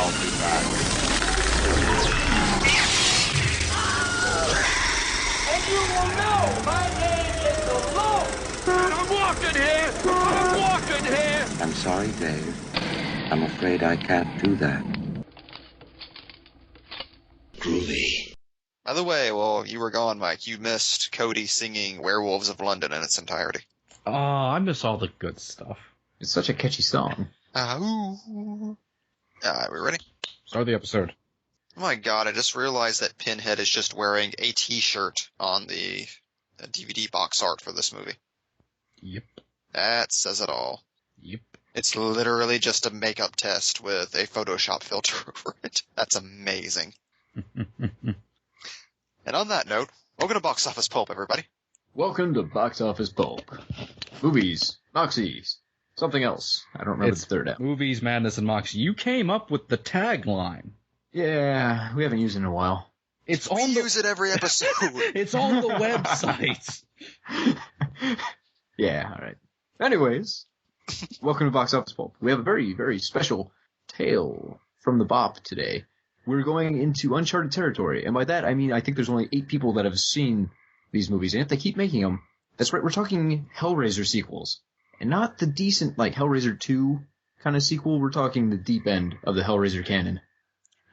I'll be back. And you will know my name is the Lord. I'm walking here. I'm walking here. I'm sorry, Dave. I'm afraid I can't do that. Groovy. By the way, while you were gone, Mike, you missed Cody singing Werewolves of London in its entirety. Oh, I miss all the good stuff. It's such a catchy song. Ooh. We ready? Start the episode. Oh my god, I just realized that Pinhead is just wearing a t-shirt on the DVD box art for this movie. Yep. That says it all. Yep. It's literally just a makeup test with a Photoshop filter over it. That's amazing. And on that note, welcome to Box Office Pulp, everybody. Welcome to Box Office Pulp. Movies, Moxies, something else. I don't remember the third app. Movies, Madness, and Moxie. You came up with the tagline. Yeah, we haven't used it in a while. It's We on use it every episode. It's on the website. Yeah, alright. Anyways, welcome to Box Office Pulp. We have a very, very special tale from the Bop today. We're going into uncharted territory, and by that I mean I think there's only 8 people that have seen these movies, and if they keep making them, that's right, we're talking HELLRAISER sequels. And not the decent, like, Hellraiser 2 kind of sequel, we're talking the deep end of the Hellraiser canon.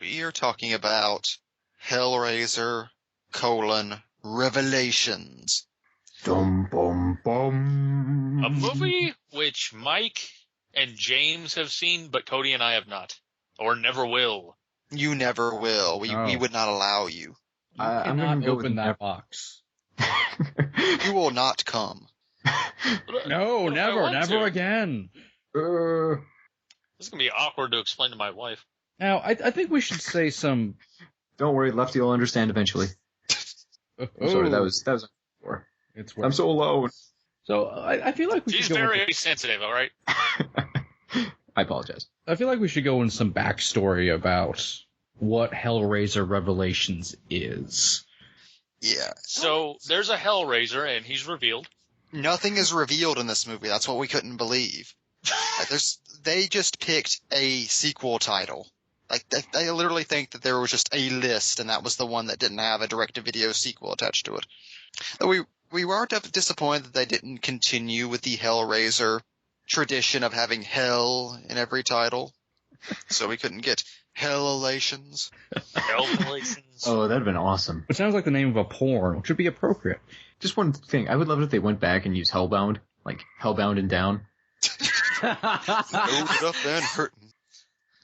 We are talking about Hellraiser, Revelations. Dum bum bum. A movie which Mike and James have seen, but Cody and I have not. Or never will. You never will. We would not allow you. I'm Cannot gonna go open with that box. You will not come. No, never to. again. This is going to be awkward to explain to my wife. Now, I think we should say some... Don't worry, Lefty will understand eventually. I'm sorry, that was before. I'm so alone. So, I feel like we She's should go... very sensitive, all right? I apologize. I feel like we should go into some backstory about what Hellraiser Revelations is. Yeah. So, there's a Hellraiser, and he's revealed. Nothing is revealed in this movie. That's what we couldn't believe. They just picked a sequel title. Like, they literally think that there was just a list, and that was the one that didn't have a direct-to-video sequel attached to it. We were disappointed that they didn't continue with the Hellraiser tradition of having hell in every title. So we couldn't get Hell-elations. Hell-elations. Oh, that'd have been awesome. It sounds like the name of a porn, which would be appropriate. Just one thing. I would love it if they went back and used Hellbound. Like, Hellbound and Down. Loaded up and hurting.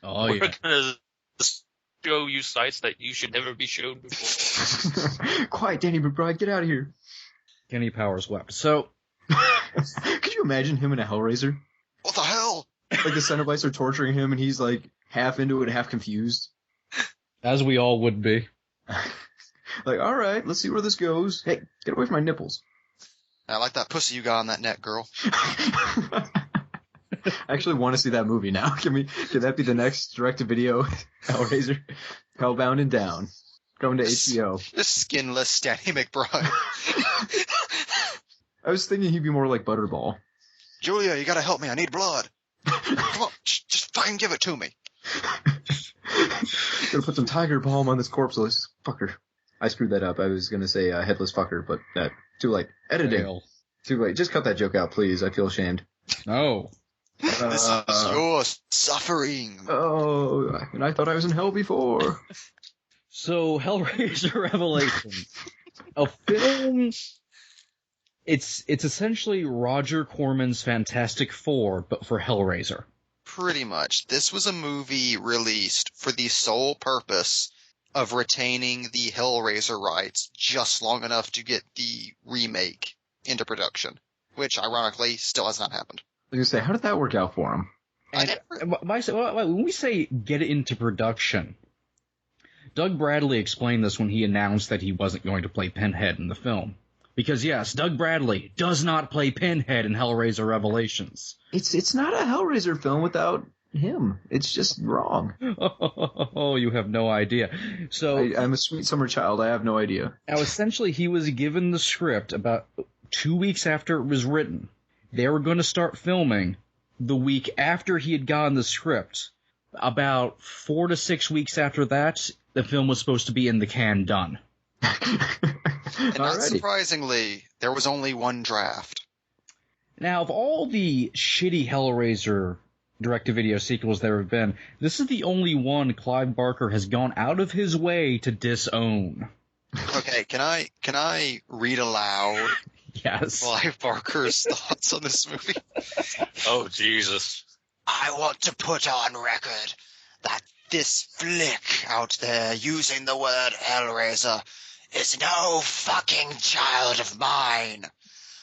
Oh, We're yeah. going to show you sites that you should never be shown before. Quiet, Danny McBride, get out of here. Kenny Powers wept. So... Could you imagine him in a Hellraiser? What the hell? Like the Cenobites are torturing him and he's like half into it, half confused. As we all would be. Like, alright, let's see where this goes. Hey, get away from my nipples. I like that pussy you got on that neck, girl. I actually want to see that movie now. Can that be the next direct-to-video Hellraiser? Hellbound and Down. Going to HBO. Just skinless Danny McBride. I was thinking he'd be more like Butterball. Julia, you gotta help me. I need blood. Come on, just fucking give it to me. Gotta put some tiger balm on this corpseless fucker. I screwed that up. I was gonna say headless fucker, but too late. Editing. Fail. Too late. Just cut that joke out, please. I feel ashamed. No. This is your suffering. Oh, and I thought I was in hell before. So, Hellraiser Revelations. A film... It's essentially Roger Corman's Fantastic Four, but for Hellraiser. Pretty much. This was a movie released for the sole purpose of retaining the Hellraiser rights just long enough to get the remake into production, which ironically still has not happened. I was gonna say, how did that work out for him? And when we say get it into production, Doug Bradley explained this when he announced that he wasn't going to play Pinhead in the film. Because yes, Doug Bradley does not play Pinhead in Hellraiser Revelations. It's not a Hellraiser film without him. It's just wrong. Oh, you have no idea. So I'm a sweet summer child. I have no idea. Now, essentially, he was given the script about 2 weeks after it was written. They were going to start filming the week after he had gotten the script. About 4 to 6 weeks after that, the film was supposed to be in the can done. And not surprisingly, there was only one draft. Now, of all the shitty Hellraiser direct-to-video sequels there have been, this is the only one Clive Barker has gone out of his way to disown. Okay, can I read aloud Yes. Clive Barker's thoughts on this movie? Oh, Jesus. I want to put on record that this flick out there using the word Hellraiser is no fucking child of mine.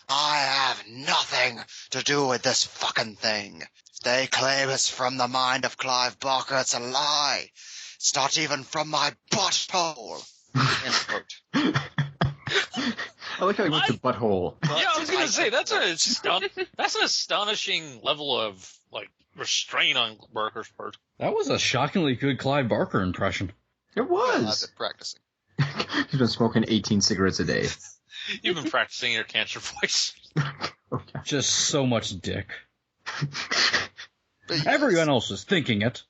I have nothing to do with this fucking thing. If they claim it's from the mind of Clive Barker, it's a lie. It's not even from my butthole. End quote. I like how he went to butthole. Yeah, I was going to say, that's an astonishing level of, like, restraint on Barker's part. That was a shockingly good Clive Barker impression. It I've was. been practicing. He's been smoking 18 cigarettes a day. You've been practicing your cancer voice. Okay. Just so much dick. But yes. Everyone else is thinking it.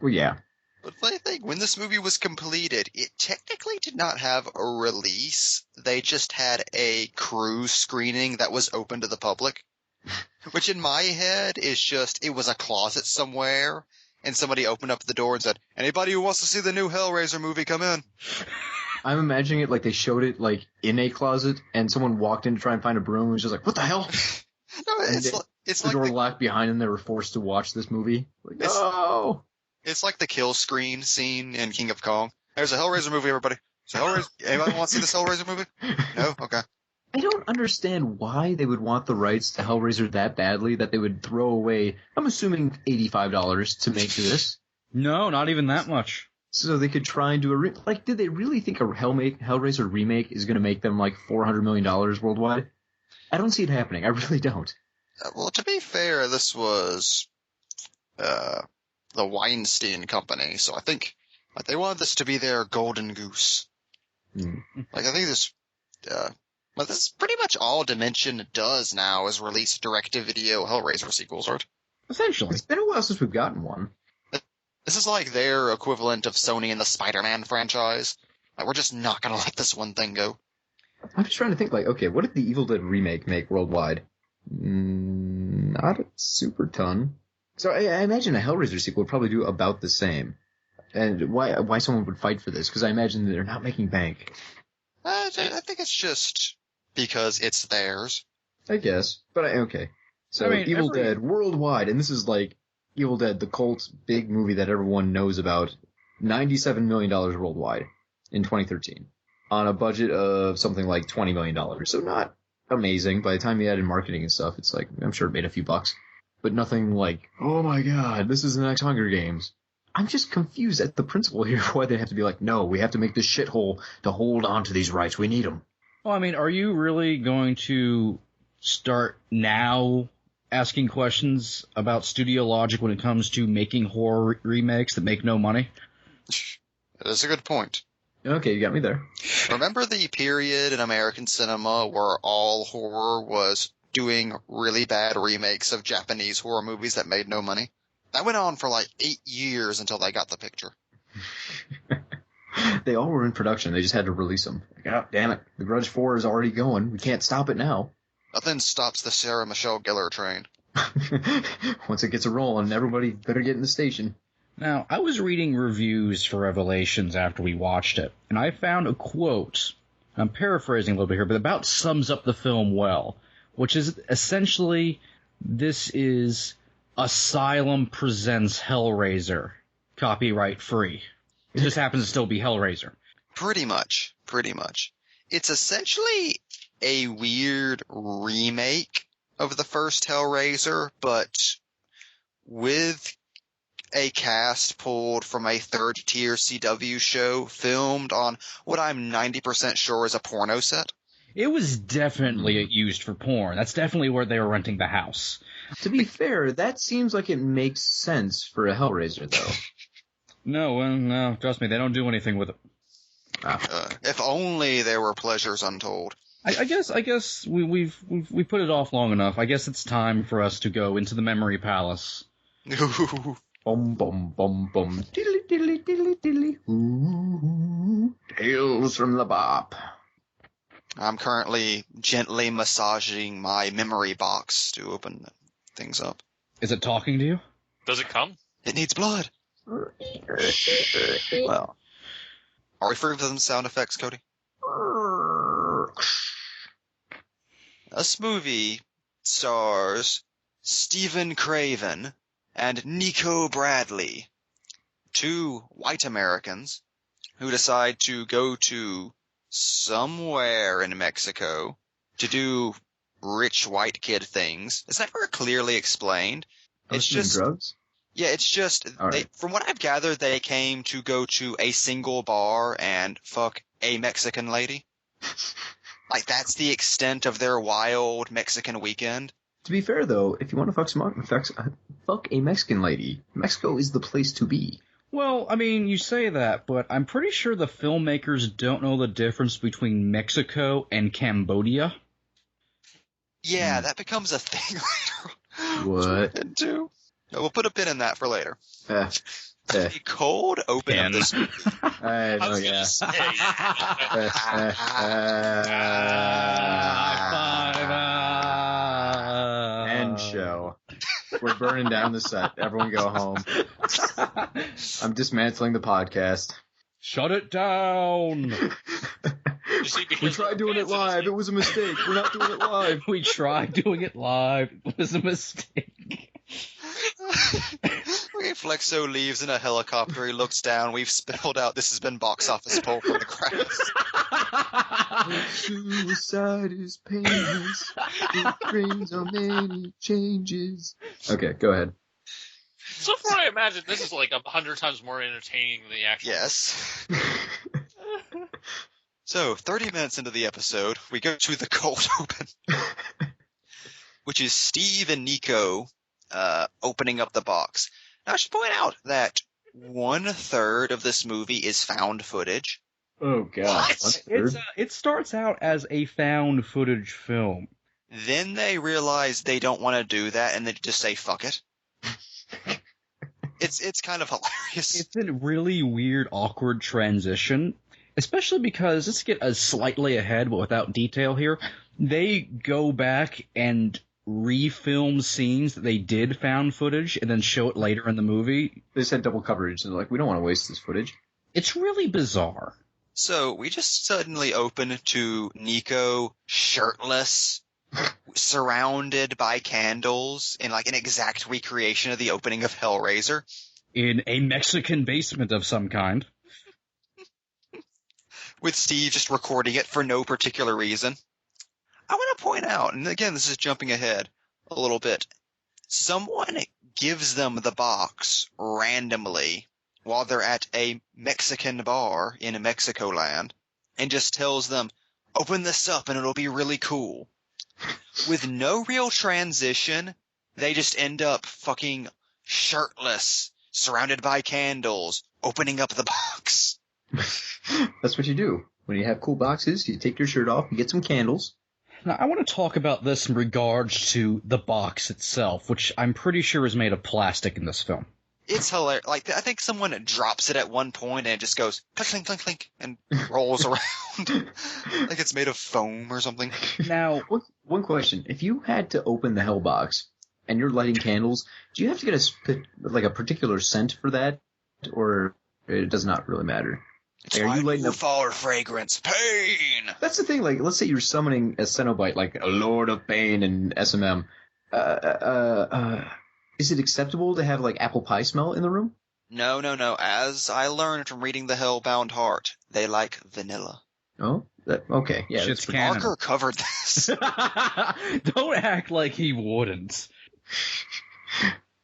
Well, yeah. But funny thing, when this movie was completed, it technically did not have a release. They just had a crew screening that was open to the public. Which in my head is just, it was a closet somewhere, and somebody opened up the door and said, anybody who wants to see the new Hellraiser movie, come in. I'm imagining it like they showed it like in a closet, and someone walked in to try and find a broom and was just like, what the hell? No, And it's the like door locked behind them, they were forced to watch this movie. Like, no! It's like the kill screen scene in King of Kong. There's a Hellraiser movie, everybody. Anybody want to see this Hellraiser movie? No? Okay. I don't understand why they would want the rights to Hellraiser that badly that they would throw away, I'm assuming $85 to make this. No, not even that much. So they could try and do a did they really think a Hellraiser remake is going to make them like $400 million worldwide? I don't see it happening. I really don't. Well, to be fair, this was the Weinstein Company, so I think like they wanted this to be their golden goose. Mm. Like I think this, well, this is pretty much all Dimension does now is release direct-to-video Hellraiser sequels, right? Essentially. It's been a while since we've gotten one. This is like their equivalent of Sony and the Spider-Man franchise. Like we're just not gonna let this one thing go. I'm just trying to think, like, okay, what did the Evil Dead remake make worldwide? Not a super ton. So I imagine a Hellraiser sequel would probably do about the same. And why someone would fight for this? Because I imagine that they're not making bank. I think it's just because it's theirs. I guess. But okay. So I mean, Evil Dead worldwide, and this is like Evil Dead, the cult big movie that everyone knows about, $97 million worldwide in 2013 on a budget of something like $20 million. So not amazing. By the time you add in marketing and stuff, it's like, I'm sure it made a few bucks. But nothing like, oh my god, this is the next Hunger Games. I'm just confused at the principle here why they have to be like, no, we have to make this shithole to hold on to these rights. We need them. Well, I mean, are you really going to start now asking questions about studio logic when it comes to making horror remakes that make no money? That's a good point. Okay, you got me there. Remember the period in American cinema where all horror was doing really bad remakes of Japanese horror movies that made no money? That went on for like 8 years until they got the picture. They all were in production. They just had to release them. Like, oh, damn it. The Grudge 4 is already going. We can't stop it now. Nothing stops the Sarah Michelle Gellar train. Once it gets a rolling, everybody better get in the station. Now, I was reading reviews for Revelations after we watched it, and I found a quote, I'm paraphrasing a little bit here, but about sums up the film well, which is essentially, this is Asylum presents Hellraiser, copyright free. It just happens to still be Hellraiser. Pretty much. It's essentially a weird remake of the first Hellraiser, but with a cast pulled from a third-tier CW show filmed on what I'm 90% sure is a porno set. It was definitely used for porn. That's definitely where they were renting the house. To be fair, that seems like it makes sense for a Hellraiser, though. No, trust me, they don't do anything with it. If only there were pleasures untold. I guess we put it off long enough. I guess it's time for us to go into the memory palace. Bum, bum, bum, bum. Diddly, diddly, diddly, diddly. Ooh, Tales from the Bop. I'm currently gently massaging my memory box to open things up. Is it talking to you? Does it come? It needs blood. Well, are we free from sound effects, Cody? This movie stars Stephen Craven and Nico Bradley, two white Americans who decide to go to somewhere in Mexico to do rich white kid things. It's never clearly explained. It's just drugs. Yeah, it's just Right. From what I've gathered, they came to go to a single bar and fuck a Mexican lady. Like that's the extent of their wild Mexican weekend. To be fair, though, if you want to fuck a Mexican lady, Mexico is the place to be. Well, I mean, you say that, but I'm pretty sure the filmmakers don't know the difference between Mexico and Cambodia. Yeah, that becomes a thing later. What? Into. We'll put a pin in that for later. Eh. A cold open of this movie. I I know, was yeah. gonna say. End show. We're burning down the set. Everyone go home. I'm dismantling the podcast. Shut it down! You see, We because tried doing it live. It was a mistake. We're not doing it live. We tried doing it live. It was a mistake. Flexo leaves in a helicopter. He looks down. We've spelled out this has been box office poll for the credits. Suicide is painless. It brings on many changes. Okay, go ahead. So far, I imagine this is like 100 times more entertaining than the actual. Yes. So, 30 minutes into the episode, we go to the cold open, which is Steve and Nico opening up the box. Now, I should point out that 1/3 of this movie is found footage. Oh, God. It starts out as a found footage film. Then they realize they don't want to do that, and they just say, fuck it. It's kind of hilarious. It's a really weird, awkward transition, especially because, let's get slightly ahead, but without detail here, they go back and refilm scenes that they did found footage and then show it later in the movie. They said double coverage, and they're like, we don't want to waste this footage. It's really bizarre. So we just suddenly open to Nico shirtless, surrounded by candles in like an exact recreation of the opening of Hellraiser. In a Mexican basement of some kind. With Steve just recording it for no particular reason. I want to point out, and again, this is jumping ahead a little bit, someone gives them the box randomly while they're at a Mexican bar in Mexico land and just tells them, open this up and it'll be really cool. With no real transition, they just end up fucking shirtless, surrounded by candles, opening up the box. That's what you do. When you have cool boxes, you take your shirt off, you get some candles. Now, I want to talk about this in regards to the box itself, which I'm pretty sure is made of plastic in this film. It's hilarious. Like, I think someone drops it at one point and it just goes clink, clink, clink, clink, and rolls around. Like it's made of foam or something. Now, One question. If you had to open the hell box and you're lighting candles, do you have to get a particular scent for that? Or it does not really matter? It's Are you lighting up? foul fragrance. Pain! That's the thing. Like, let's say you're summoning a Cenobite, like a Lord of Pain and SMM. Is it acceptable to have like apple pie smell in the room? No. As I learned from reading The Hellbound Heart, they like vanilla. Oh, okay. Yeah, Shit's that's canon. Barker covered this. Don't act like he wouldn't.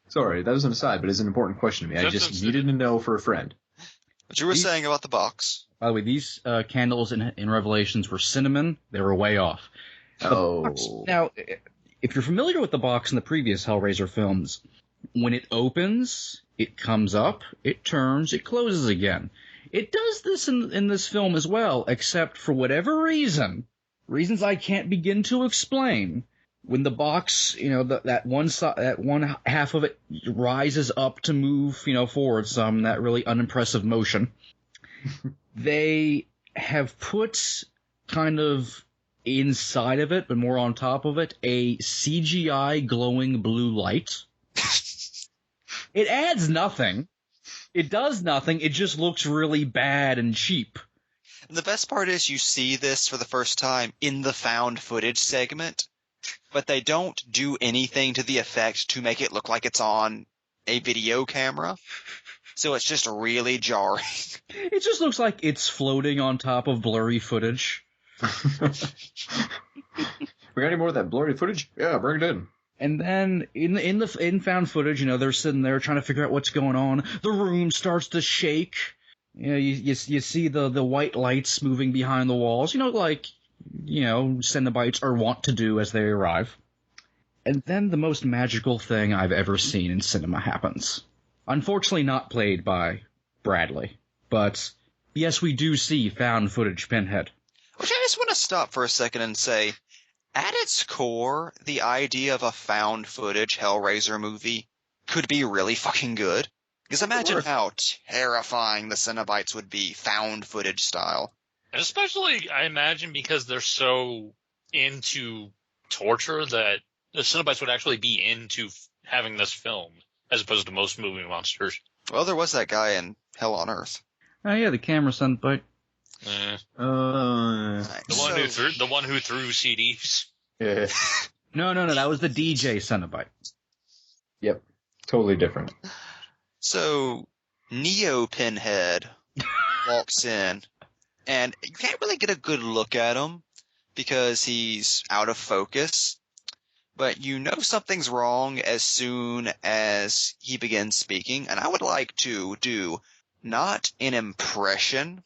Sorry, that was an aside, but it's an important question to me. I That's just sensitive. needed to know for a friend. What you were saying about the box. By the way, these candles in Revelations were cinnamon. They were way off. Oh. Now, if you're familiar with the box in the previous Hellraiser films, when it opens, it comes up, it turns, it closes again. It does this in this film as well, except for whatever reasons I can't begin to explain, when the box, that one half of it rises up to move, forward some, that really unimpressive motion, they have put kind of inside of it, but more on top of it, a CGI glowing blue light. It adds nothing. It does nothing. It just looks really bad and cheap. And the best part is you see this for the first time in the found footage segment, but they don't do anything to the effect to make it look like it's on a video camera. So it's just really jarring. It just looks like it's floating on top of blurry footage. We got any more of that blurry footage? Yeah, bring it in. And then in found footage, they're sitting there trying to figure out what's going on. The room starts to shake. You see the white lights moving behind the walls. Cenobites are wont to do as they arrive. And then the most magical thing I've ever seen in cinema happens. Unfortunately not played by Bradley. But yes, we do see found footage Pinhead. Which I just want to stop for a second and say, at its core, the idea of a found footage Hellraiser movie could be really fucking good. Because imagine how terrifying the Cenobites would be found footage style. And especially, I imagine, because they're so into torture that the Cenobites would actually be into having this film, as opposed to most movie monsters. Well, there was that guy in Hell on Earth. Oh yeah, the camera Cenobite. The one who threw CDs. Yeah. No, that was the DJ Cenobite. Yep, totally different. So, Neo Pinhead walks in, and you can't really get a good look at him because he's out of focus, but you know something's wrong as soon as he begins speaking, and I would like to do not an impression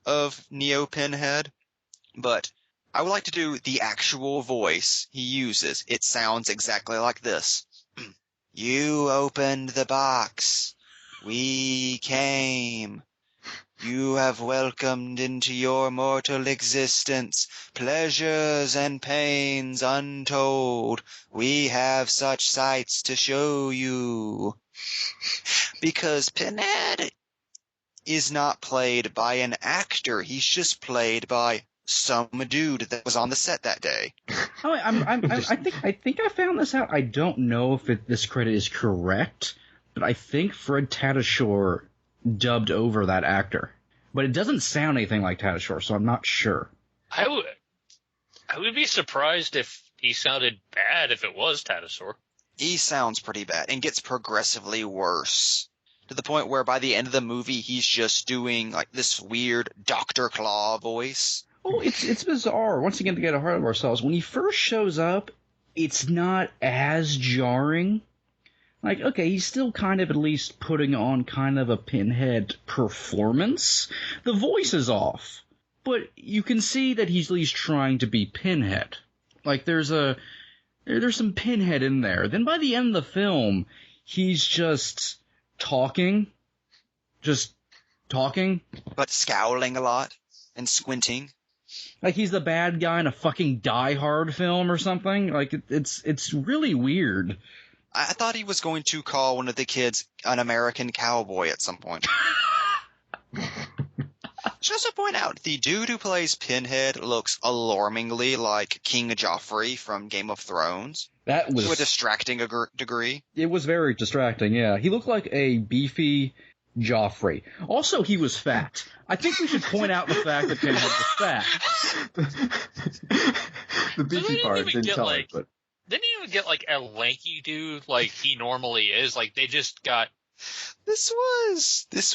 of Neo Pinhead, but I would like to do the actual voice he uses. It sounds exactly like this. You opened the box. We came. You have welcomed into your mortal existence pleasures and pains untold. We have such sights to show you. Because Pinhead is not played by an actor. He's just played by some dude that was on the set that day. Oh, I think I found this out. I don't know if this credit is correct, but I think Fred Tatasciore dubbed over that actor. But it doesn't sound anything like Tatasciore, so I'm not sure. I would be surprised if he sounded bad if it was Tatasciore. He sounds pretty bad and gets progressively worse. To the point where by the end of the movie, he's just doing like this weird Dr. Claw voice. Oh, it's bizarre. Once again, to get ahead of ourselves, when he first shows up, it's not as jarring. Like, okay, he's still kind of at least putting on kind of a Pinhead performance. The voice is off, but you can see that he's at least trying to be Pinhead. Like, there's some Pinhead in there. Then by the end of the film, he's just talking. But scowling a lot and squinting. Like he's the bad guy in a fucking Die Hard film or something. Like it's really weird. I thought he was going to call one of the kids an American cowboy at some point. Just to point out, the dude who plays Pinhead looks alarmingly like King Joffrey from Game of Thrones. That was to a distracting degree. It was very distracting, yeah. He looked like a beefy Joffrey. Also, he was fat. I think we should point out the fact that Pinhead was fat. The beefy part didn't tell it, but... Didn't even get like a lanky dude like he normally is. Like they just got... This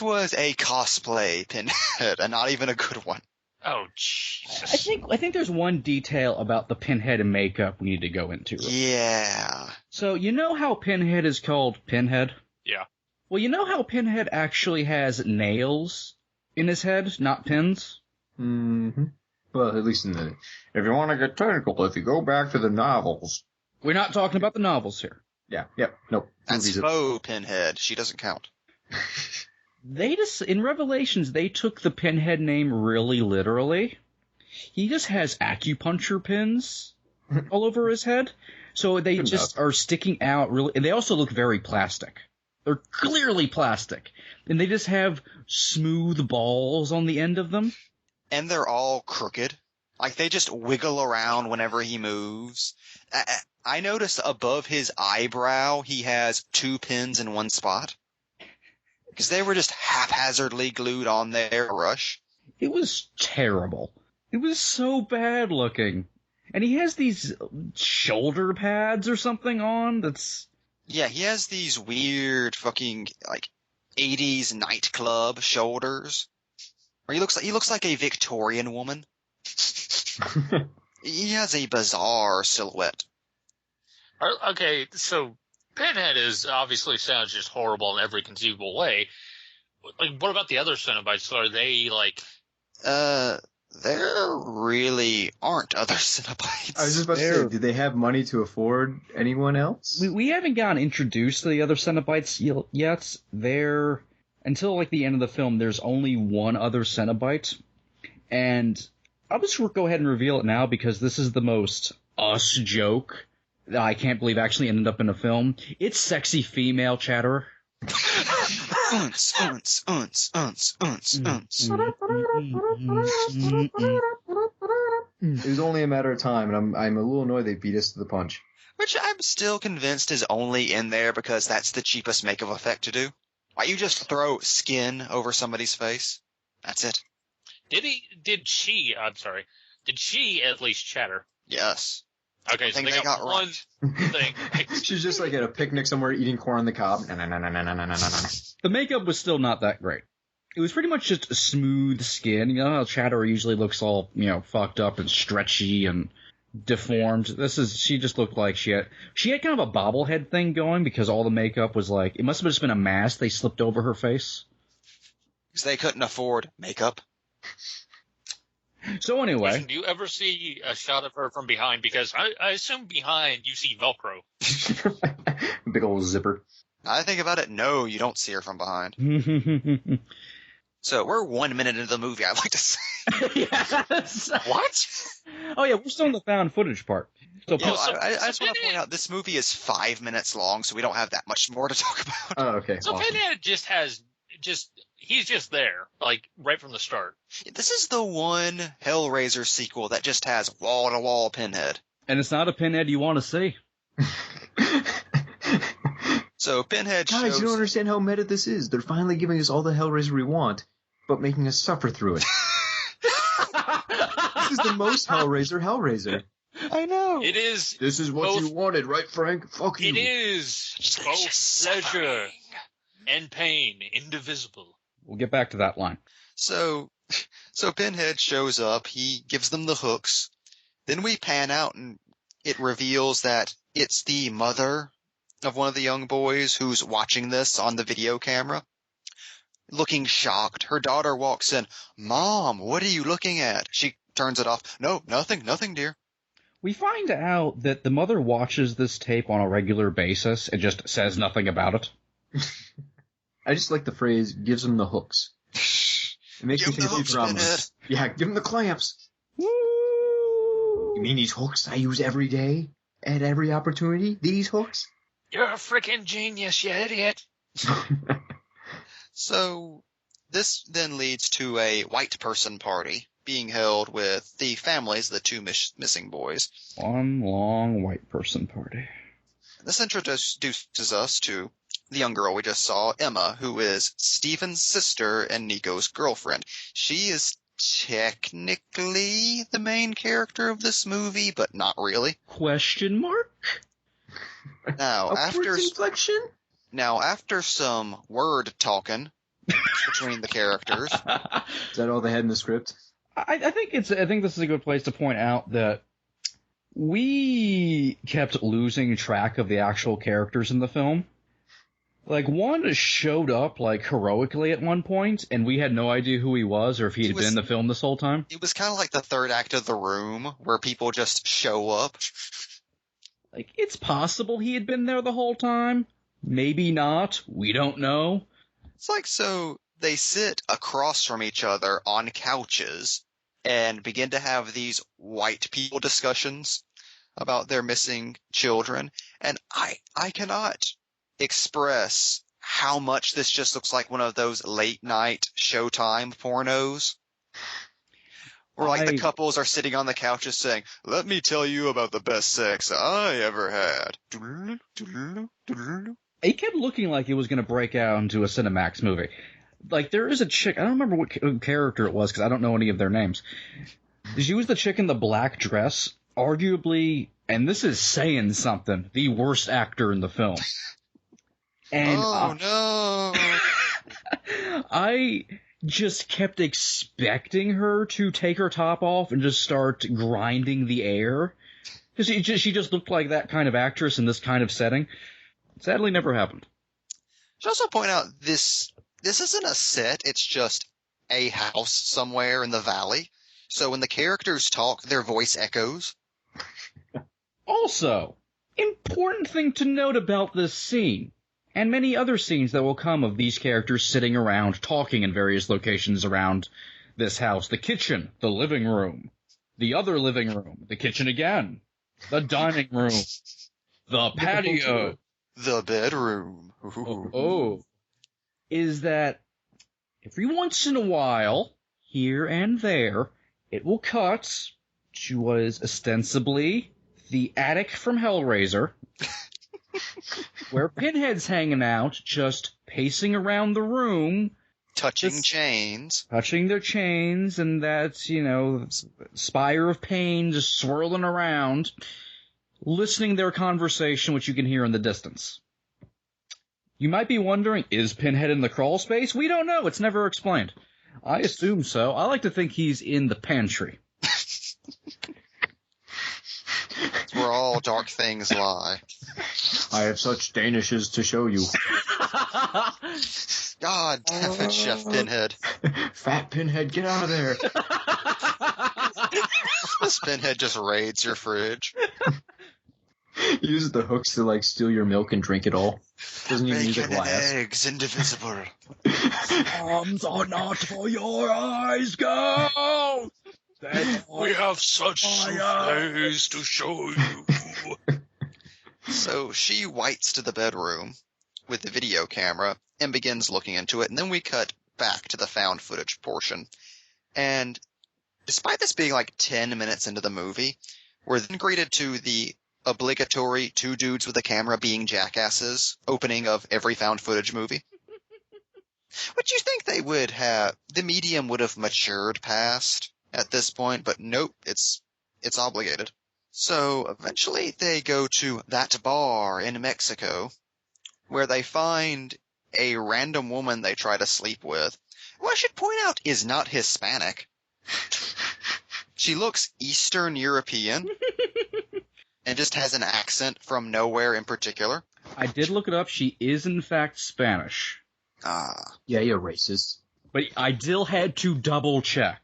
was a cosplay Pinhead, and not even a good one. Oh, Jesus. I think there's one detail about the Pinhead and makeup we need to go into. Yeah. So, you know how Pinhead is called Pinhead? Yeah. Well, you know how Pinhead actually has nails in his head, not pins? Mm-hmm. Well, at least if you want to get technical, if you go back to the novels. We're not talking about the novels here. Yeah, yep, nope. That's faux Pinhead. She doesn't count. In Revelations, they took the Pinhead name really literally. He just has acupuncture pins all over his head. So they Good just enough. are sticking out really, and they also look very plastic. They're clearly plastic. And they just have smooth balls on the end of them. And they're all crooked. Like, they just wiggle around whenever he moves. I noticed above his eyebrow, he has 2 pins in one spot. Because they were just haphazardly glued on there a rush. It was terrible. It was so bad looking. And he has these shoulder pads or something on that's... Yeah, he has these weird fucking, like, 80s nightclub shoulders. Or he looks like a Victorian woman. He has a bizarre silhouette. Okay, so Pinhead obviously sounds just horrible in every conceivable way. Like, what about the other Cenobites? Are they, like... There really aren't other Cenobites. I was just about to say, do they have money to afford anyone else? We haven't gotten introduced to the other Cenobites yet. Until, like, the end of the film, there's only one other Cenobite. And I'll just go ahead and reveal it now because this is the most us joke that I can't believe actually ended up in a film. It's sexy female Chatterer. Unce, unce, unce, unce, unce, unce. It was only a matter of time, and I'm a little annoyed they beat us to the punch. Which I'm still convinced is only in there because that's the cheapest makeup effect to do. Why you just throw skin over somebody's face? That's it. Did she at least chatter? Yes. Okay, I so think they they got got one thing. She's just like at a picnic somewhere eating corn on the cob. The makeup was still not that great. It was pretty much just a smooth skin. You know how Chatterer usually looks all, fucked up and stretchy and deformed. She just looked like she had kind of a bobblehead thing going because all the makeup was like, it must have just been a mask they slipped over her face. Because they couldn't afford makeup. So anyway. Listen, do you ever see a shot of her from behind? Because I assume behind you see Velcro. Big old zipper. I think about it, no, you don't see her from behind. So we're 1 minute into the movie, I'd like to say. Yes. What? Oh yeah, we're still in the found footage part. So I just want to point out, this movie is 5 minutes long, so we don't have that much more to talk about. Oh, okay. So Awesome. Pinhead he's just there, like, right from the start. This is the one Hellraiser sequel that just has wall-to-wall Pinhead. And it's not a Pinhead you want to see. So Pinhead Guys, shows... you don't understand how meta this is. They're finally giving us all the Hellraiser we want, but making us suffer through it. This is the most Hellraiser. I know. It is. This is what both, you wanted, right, Frank? Fuck you. It is both pleasure and pain, indivisible. We'll get back to that line. So Pinhead shows up, he gives them the hooks, then we pan out and it reveals that it's the mother of one of the young boys who's watching this on the video camera. Looking shocked, her daughter walks in. Mom, what are you looking at? She turns it off. No, nothing, dear. We find out that the mother watches this tape on a regular basis and just says nothing about it. I just like the phrase, gives them the hooks. It makes me Give 'em think the of hooks, Pinhead. Futurama. Yeah, give them the clamps. Woo! You mean these hooks I use every day? At every opportunity? These hooks? You're a freaking genius, you idiot. So this then leads to a white person party being held with the families of the 2 missing boys. One long white person party. This introduces us to the young girl we just saw, Emma, who is Steven's sister and Nico's girlfriend. She is technically the main character of this movie, but not really. Question mark? Now, inflection? after some word talking between the characters, Is that all they had in the script? I think this is a good place to point out that we kept losing track of the actual characters in the film. Like, one showed up, like, heroically at one point, and we had no idea who he was or if he had been in the film this whole time. it was kind of like the third act of The Room, where people just show up. Like, it's possible he had been there the whole time. Maybe not. We don't know. It's like, so they sit across from each other on couches and begin to have these white people discussions about their missing children. And I cannot express how much this just looks like one of those late night Showtime pornos. Where like the couples are sitting on the couches saying, "Let me tell you about the best sex I ever had." It kept looking like it was going to break out into a Cinemax movie. Like, there is a chick, I don't remember what character it was because I don't know any of their names. She was the chick in the black dress, arguably, and this is saying something, the worst actor in the film. And no! I just kept expecting her to take her top off and just start grinding the air. She just looked like that kind of actress in this kind of setting. Sadly, never happened. I should also point out this isn't a set, it's just a house somewhere in the valley. So when the characters talk, their voice echoes. Also, important thing to note about this scene, and many other scenes that will come of these characters sitting around talking in various locations around this house. The kitchen, the living room, the other living room, the kitchen again, the dining room, the patio, the bedroom. Is that every once in a while, here and there, it will cut to what is ostensibly the attic from Hellraiser, where Pinhead's hanging out, just pacing around the room. Touching their chains, and that's, Spire of Pain just swirling around, listening to their conversation, which you can hear in the distance. You might be wondering, is Pinhead in the crawl space? We don't know. It's never explained. I assume so. I like to think he's in the pantry. Where all dark things lie. I have such Danishes to show you. God damn it, Chef Pinhead. Fat Pinhead, get out of there. This Pinhead just raids your fridge. He uses the hooks to, steal your milk and drink it all. Doesn't even use a glass. Eggs, indivisible. Arms are not for your eyes, girl! We have such souffles to show you. So she whites to the bedroom with the video camera and begins looking into it, and then we cut back to the found footage portion. And despite this being 10 minutes into the movie, we're then greeted to the obligatory two dudes with a camera being jackasses opening of every found footage movie. Which you think they would have, the medium would have matured past at this point, but nope, it's obligated. So eventually they go to that bar in Mexico where they find a random woman they try to sleep with, who I should point out is not Hispanic. She looks Eastern European and just has an accent from nowhere in particular. I did look it up. She is, in fact, Spanish. Yeah, you're racist. But I still had to double check.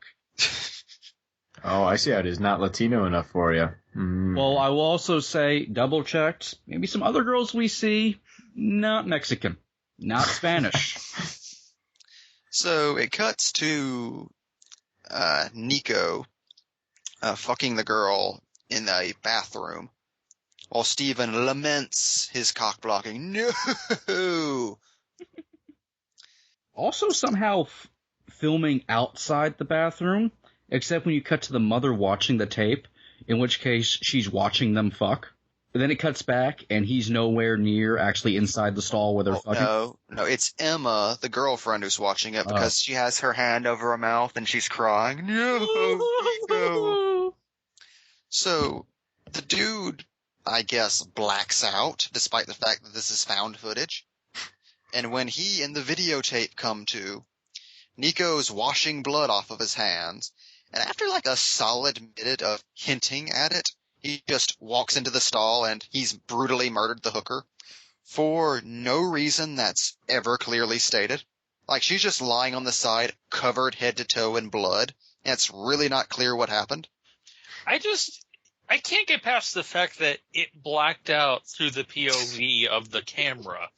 Oh, I see how it is. Not Latino enough for you. Mm. Well, I will also say, double checked, maybe some other girls we see, not Mexican, not Spanish. So it cuts to Nico fucking the girl in a bathroom while Steven laments his cock blocking. No! Also somehow filming outside the bathroom, except when you cut to the mother watching the tape, in which case she's watching them fuck. And then it cuts back, and he's nowhere near actually inside the stall where they're fucking. No, it's Emma, the girlfriend, who's watching it because she has her hand over her mouth and she's crying. No. So the dude, I guess, blacks out, despite the fact that this is found footage. And when he and the videotape come to, Nico's washing blood off of his hands. And after a solid minute of hinting at it, he just walks into the stall and he's brutally murdered the hooker for no reason that's ever clearly stated. She's just lying on the side, covered head to toe in blood, and it's really not clear what happened. I can't get past the fact that it blacked out through the POV of the camera.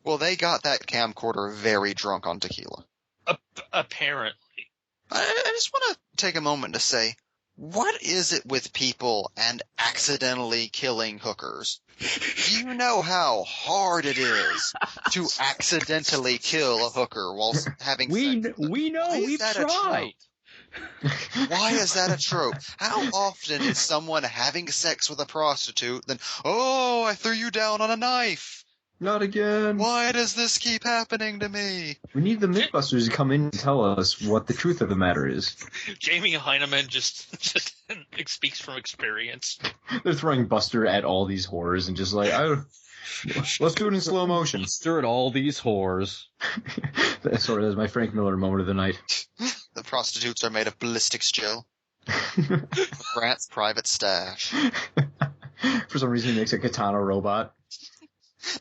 Well, they got that camcorder very drunk on tequila. Apparently. I just want to take a moment to say, What is it with people and accidentally killing hookers? Do you know how hard it is to accidentally kill a hooker while having sex? We know, Why is we've that a tried. Why is that a trope? How often is someone having sex with a prostitute, then, oh, I threw you down on a knife? Not again. Why does this keep happening to me? We need the Mythbusters to come in and tell us what the truth of the matter is. Jamie Heineman just speaks from experience. They're throwing Buster at all these horrors and just like, let's do it in slow motion. Stir at all these whores. Sorry, that's my Frank Miller moment of the night. The prostitutes are made of ballistics gel. Grant's private stash. For some reason, he makes a katana robot.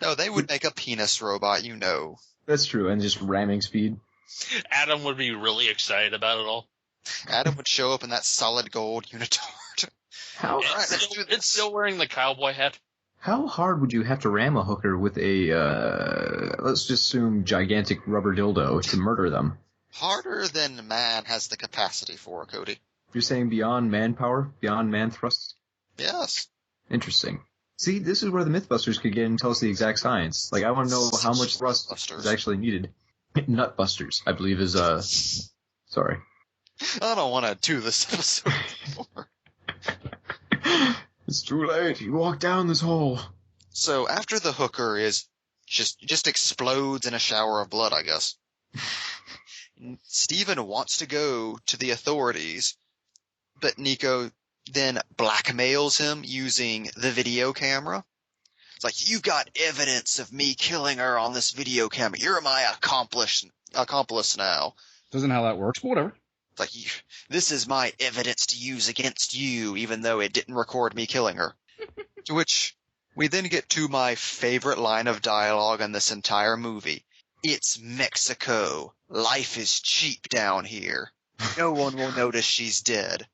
No, they would make a penis robot, you know. That's true, and just ramming speed. Adam would be really excited about it all. Adam would show up in that solid gold unitard. How It's still wearing the cowboy hat. how hard would you have to ram a hooker with a, let's just assume, gigantic rubber dildo to murder them? Harder than man has the capacity for, Cody. You're saying beyond manpower? Beyond man thrusts? Yes. Interesting. See, this is where the Mythbusters could get and tell us the exact science. Like, I want to know how much thrust is actually needed. Nutbusters, I believe, is, sorry. I don't want to do this episode anymore. It's too late. You walk down this hole. So after the hooker is just explodes in a shower of blood, I guess. Steven wants to go to the authorities, but Nico then blackmails him using the video camera. It's like, you got evidence of me killing her on this video camera. You're my accomplice now. Doesn't know how that works, but whatever. It's like, this is my evidence to use against you, even though it didn't record me killing her. To which we then get to my favorite line of dialogue in this entire movie. It's Mexico. Life is cheap down here. No one will notice she's dead.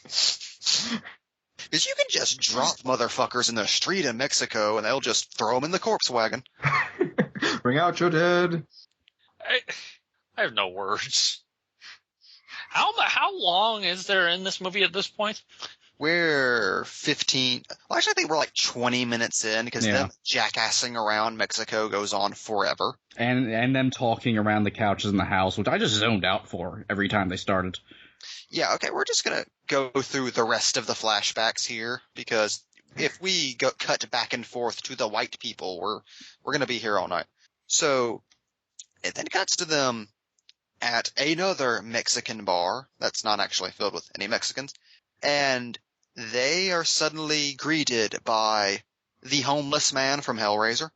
Because you can just drop motherfuckers in the street in Mexico and they'll just throw them in the corpse wagon. Bring out your dead. I have no words. How long is there in this movie at this point? We're 15. Well, actually, I think we're like 20 minutes in because them jackassing around Mexico goes on forever. And them talking around the couches in the house, which I just zoned out for every time they started. Yeah, okay, we're just going to go through the rest of the flashbacks here because if we cut back and forth to the white people, we're going to be here all night. So it then cuts to them at another Mexican bar that's not actually filled with any Mexicans, and they are suddenly greeted by the homeless man from Hellraiser.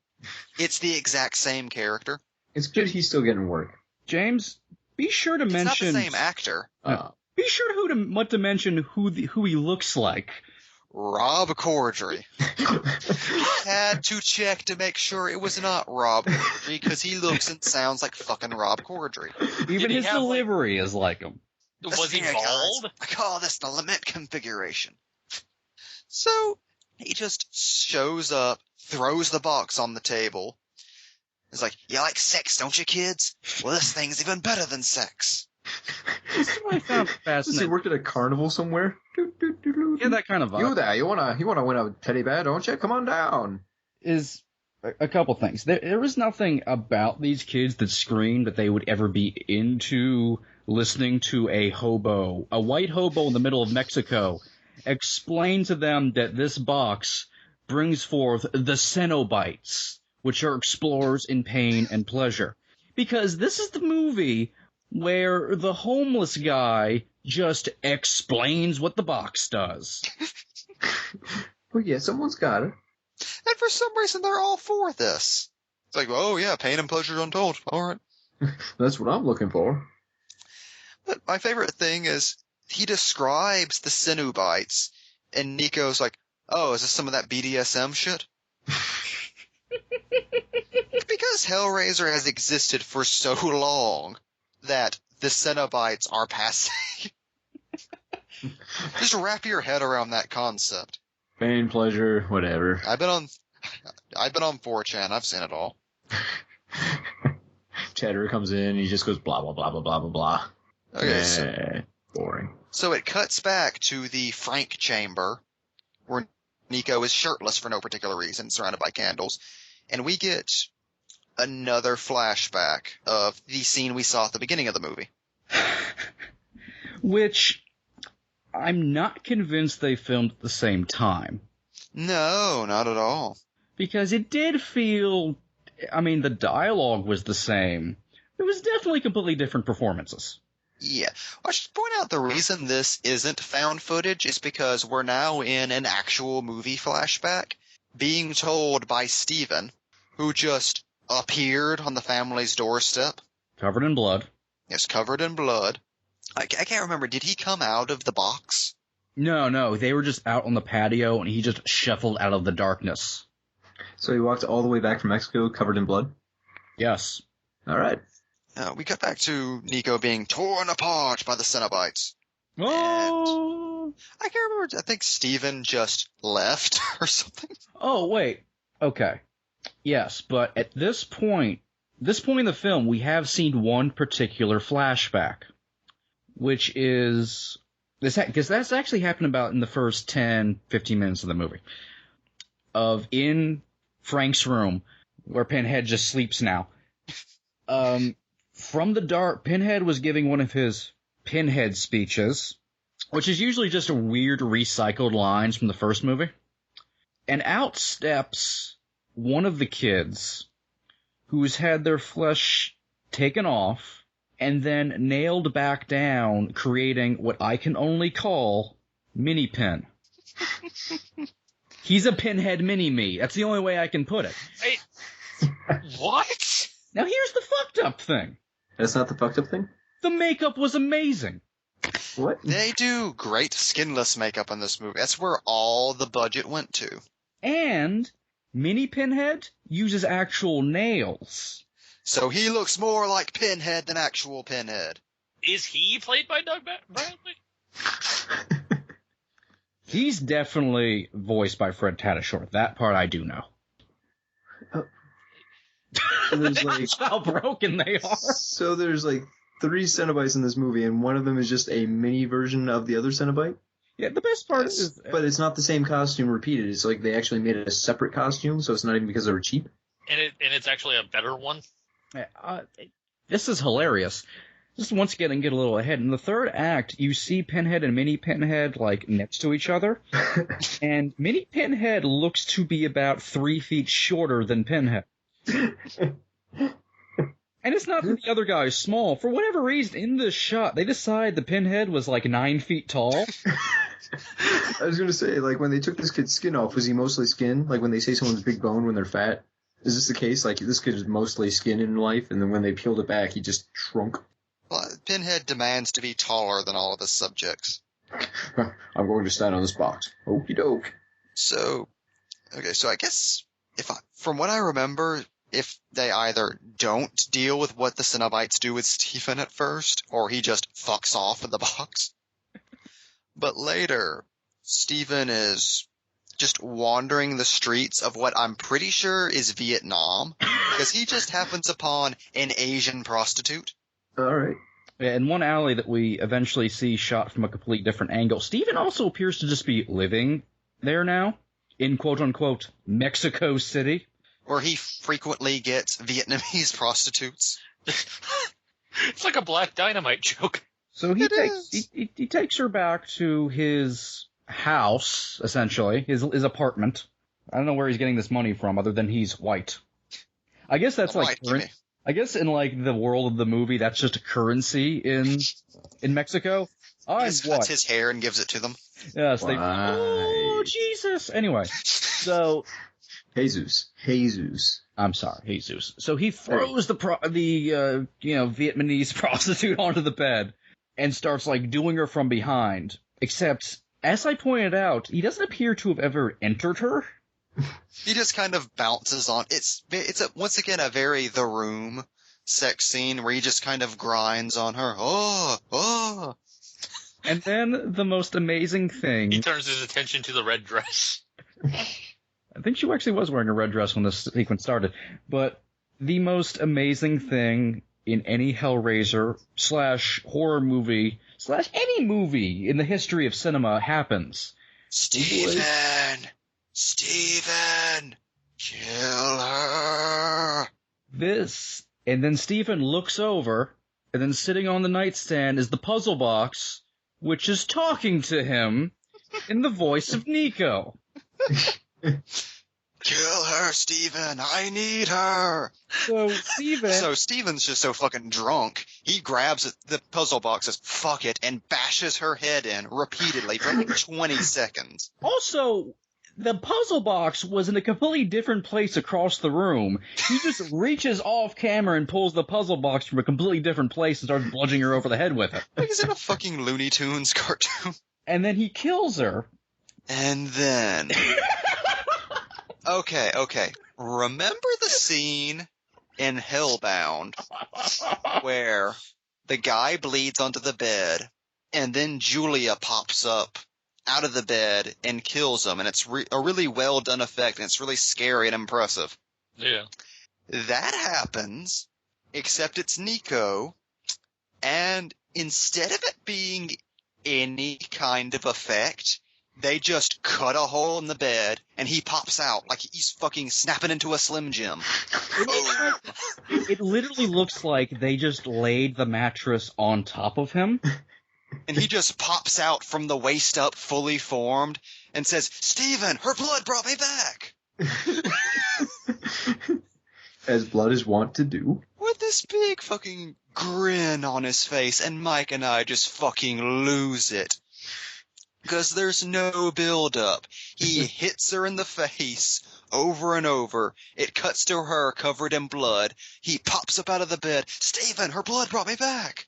It's the exact same character. It's good he's still getting work. James, be sure to mention... It's not the same actor. Be sure to mention who he looks like. Rob Corddry. Had to check to make sure it was not Rob Corddry because he looks and sounds like fucking Rob Corddry. Even his delivery is like him. Was he bald? I call this the lament configuration. So he just shows up, throws the box on the table. He's like, you like sex, don't you, kids? Well, this thing's even better than sex. This is what I found fascinating. Does he work at a carnival somewhere? Yeah, that kind of vibe. You there, you wanna win a teddy bear, don't you? Come on down. Is a couple things. There is nothing about these kids that scream that they would ever be into listening to a white hobo in the middle of Mexico, explain to them that this box brings forth the Cenobites, which are explorers in pain and pleasure. Because this is the movie where the homeless guy just explains what the box does. Well, yeah, someone's got it. And for some reason, they're all for this. It's like, oh yeah, pain and pleasure untold. All right. That's what I'm looking for. But my favorite thing is he describes the Cenobites, and Nico's like, oh, is this some of that BDSM shit? Because Hellraiser has existed for so long that the Cenobites are passing. Just wrap your head around that concept. Pain, pleasure, whatever. I've been on 4chan. I've seen it all. Cheddar comes in, he just goes blah, blah, blah, blah, blah, blah, blah. Okay, so boring. So it cuts back to the Frank chamber, where Nico is shirtless for no particular reason, surrounded by candles, and we get another flashback of the scene we saw at the beginning of the movie. Which I'm not convinced they filmed at the same time. No, not at all. Because it did feel, I mean, the dialogue was the same. It was definitely completely different performances. Yeah. I should point out the reason this isn't found footage is because we're now in an actual movie flashback being told by Steven, who just appeared on the family's doorstep. Covered in blood. Yes, covered in blood. I can't remember. Did he come out of the box? No. They were just out on the patio, and he just shuffled out of the darkness. So he walked all the way back from Mexico covered in blood? Yes. All right. We cut back to Nico being torn apart by the Cenobites. Oh! I can't remember. I think Steven just left or something. Oh, wait. Okay. Yes, but at this point in the film, we have seen one particular flashback, which is this, because that's actually happened about in the first 10, 15 minutes of the movie. Of in Frank's room, where Pinhead just sleeps now. From the dark, Pinhead was giving one of his Pinhead speeches, which is usually just a weird recycled lines from the first movie. And out steps one of the kids who's had their flesh taken off and then nailed back down, creating what I can only call Mini-Pin. He's a Pinhead mini-me. That's the only way I can put it. Hey, what? Now here's the fucked up thing. That's not the fucked up thing? The makeup was amazing. What? They do great skinless makeup in this movie. That's where all the budget went to. And Mini Pinhead uses actual nails. So he looks more like Pinhead than actual Pinhead. Is he played by Doug Bradley? He's definitely voiced by Fred Tatasciore. That part I do know. So there's That's how broken they are. So there's 3 Cenobites in this movie, and one of them is just a mini version of the other Cenobite? Yeah, the best part is... But it's not the same costume repeated. It's like they actually made it a separate costume, so it's not even because they were cheap. And it's actually a better one? This is hilarious. Just once again, get a little ahead. In the third act, you see Pinhead and Mini Pinhead, next to each other. And Mini Pinhead looks to be about 3 feet shorter than Pinhead. And it's not that the other guy is small. For whatever reason, in this shot, they decide the Pinhead was 9 feet tall. I was going to say, when they took this kid's skin off, was he mostly skin? Like when they say someone's big bone when they're fat? Is this the case? This kid is mostly skin in life, and then when they peeled it back, he just shrunk? Well, Pinhead demands to be taller than all of his subjects. I'm going to stand on this box. Okie doke. So I guess from what I remember, if they either don't deal with what the Cenobites do with Stephen at first, or he just fucks off in the box. But later, Stephen is just wandering the streets of what I'm pretty sure is Vietnam, because he just happens upon an Asian prostitute. All right. Yeah, in one alley that we eventually see shot from a complete different angle, Stephen also appears to just be living there now, in quote-unquote Mexico City. Where he frequently gets Vietnamese prostitutes. It's like a Black Dynamite joke. So he takes her back to his house, essentially, his apartment. I don't know where he's getting this money from, other than he's white. I guess that's I guess in the world of the movie, that's just a currency in Mexico. He just cuts his hair and gives it to them. Yes, oh Jesus. Anyway, so Jesus. I'm sorry, Jesus. So he throws the Vietnamese prostitute onto the bed and starts doing her from behind. Except, as I pointed out, he doesn't appear to have ever entered her. He just kind of bounces on. It's once again a very The Room sex scene where he just kind of grinds on her. Oh. And then the most amazing thing. He turns his attention to the red dress. I think she actually was wearing a red dress when this sequence started. But the most amazing thing in any Hellraiser / horror movie / any movie in the history of cinema happens. Steven! Kill her! This, and then Stephen looks over, and then sitting on the nightstand is the puzzle box, which is talking to him in the voice of Nico. Kill her, Steven! I need her! So Steven's just so fucking drunk, he grabs the puzzle box, says, fuck it, and bashes her head in repeatedly for like 20 seconds. Also, the puzzle box was in a completely different place across the room. He just reaches off camera and pulls the puzzle box from a completely different place and starts bludgeoning her over the head with it. Like, is it a fucking Looney Tunes cartoon? And then he kills her. And then... Okay. Remember the scene in Hellbound where the guy bleeds onto the bed and then Julia pops up out of the bed and kills him, and it's a really well done effect, and it's really scary and impressive. Yeah. That happens, except it's Nico, and instead of it being any kind of effect, they just cut a hole in the bed, and he pops out like he's fucking snapping into a Slim Jim. It literally looks like they just laid the mattress on top of him. And he just pops out from the waist up, fully formed, and says, Steven, her blood brought me back! As blood is wont to do. With this big fucking grin on his face, and Mike and I just fucking lose it. Because there's no build-up. He hits her in the face over and over. It cuts to her covered in blood. He pops up out of the bed. Steven, her blood brought me back!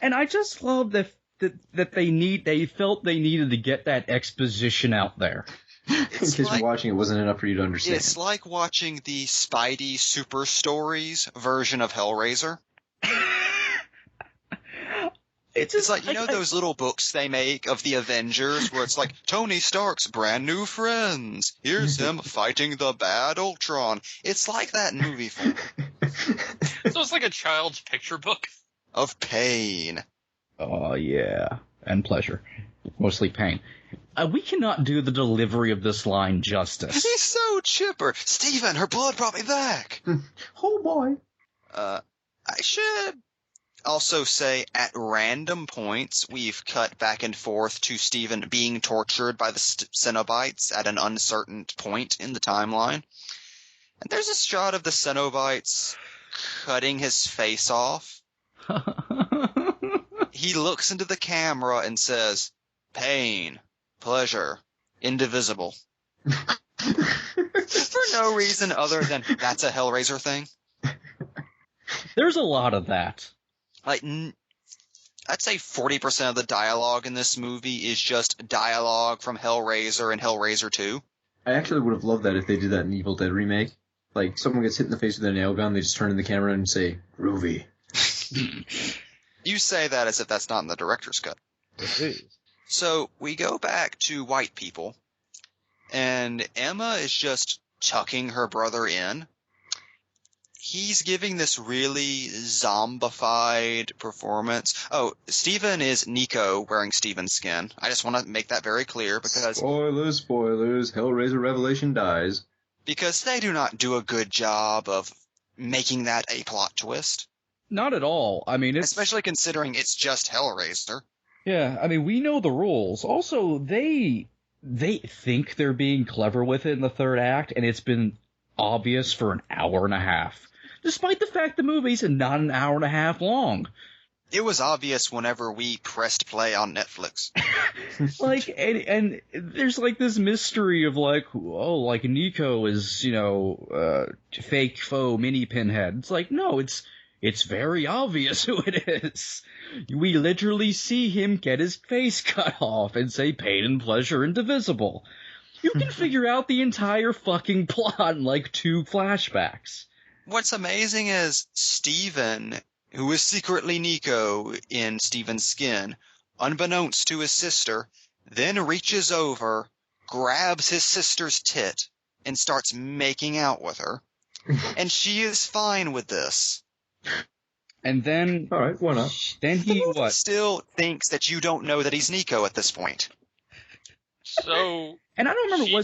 And I just love that they felt they needed to get that exposition out there. Because watching it wasn't enough for you to understand. It's like watching the Spidey Super Stories version of Hellraiser. It's like, you know those little books they make of the Avengers where it's like, Tony Stark's brand new friends. Here's him fighting the bad Ultron. It's like that in movie form. So it's like a child's picture book? Of pain. Oh, yeah. And pleasure. Mostly pain. We cannot do the delivery of this line justice. He's so chipper. Steven, her blood brought me back. Oh, boy. I should also say at random points we've cut back and forth to Steven being tortured by the Cenobites at an uncertain point in the timeline. And there's a shot of the Cenobites cutting his face off. He looks into the camera and says, pain, pleasure, indivisible. For no reason other than that's a Hellraiser thing. There's a lot of that. Like, I'd say 40% of the dialogue in this movie is just dialogue from Hellraiser and Hellraiser 2. I actually would have loved that if they did that in Evil Dead remake. Like, someone gets hit in the face with a nail gun, they just turn to the camera and say, groovy. You say that as if that's not in the director's cut. It is. So we go back to white people, and Emma is just tucking her brother in. He's giving this really zombified performance. Oh, Steven is Nico wearing Steven's skin. I just want to make that very clear because... Spoilers. Hellraiser Revelation dies. Because they do not do a good job of making that a plot twist. Not at all. I mean, it's... Especially considering it's just Hellraiser. Yeah, I mean, we know the rules. Also, they think they're being clever with it in the third act, and it's been obvious for an hour and a half. Despite the fact the movie's not an hour and a half long. It was obvious whenever we pressed play on Netflix. Like, and there's like this mystery of like, oh, like Nico is, fake faux mini Pinhead. It's like, no, it's very obvious who it is. We literally see him get his face cut off and say pain and pleasure indivisible. You can figure out the entire fucking plot in like 2 flashbacks. What's amazing is Steven, who is secretly Nico in Steven's skin, unbeknownst to his sister, then reaches over, grabs his sister's tit, and starts making out with her. And she is fine with this. And then, All right, why not? then The he movie still thinks that you don't know that he's Nico at this point. So And I don't remember,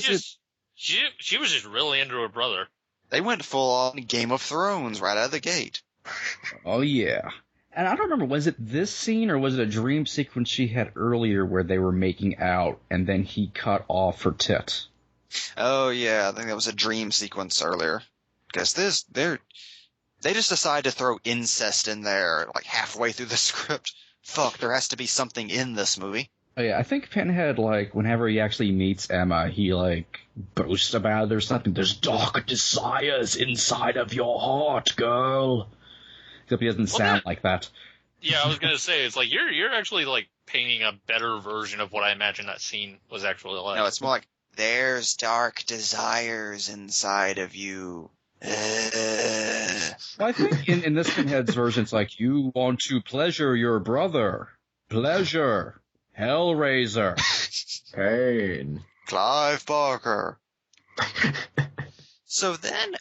she was just really into her brother. They went full on Game of Thrones right out of the gate. Oh yeah. And I don't remember, was it this scene or was it a dream sequence she had earlier where they were making out and then he cut off her tit? Oh yeah, I think that was a dream sequence earlier. Because they just decided to throw incest in there like halfway through the script. Fuck, there has to be something in this movie. Oh yeah, I think Pinhead, like, whenever he actually meets Emma, he, like, boasts about it or something. There's dark desires inside of your heart, girl. Except he doesn't sound like that. Yeah, I was gonna say, it's like you're actually like painting a better version of what I imagine that scene was actually like. No, it's more like, there's dark desires inside of you. Well, I think in this Pinhead's version, it's like, you want to pleasure your brother. Pleasure. HELLRAISER. Pain. Clive Barker. So then,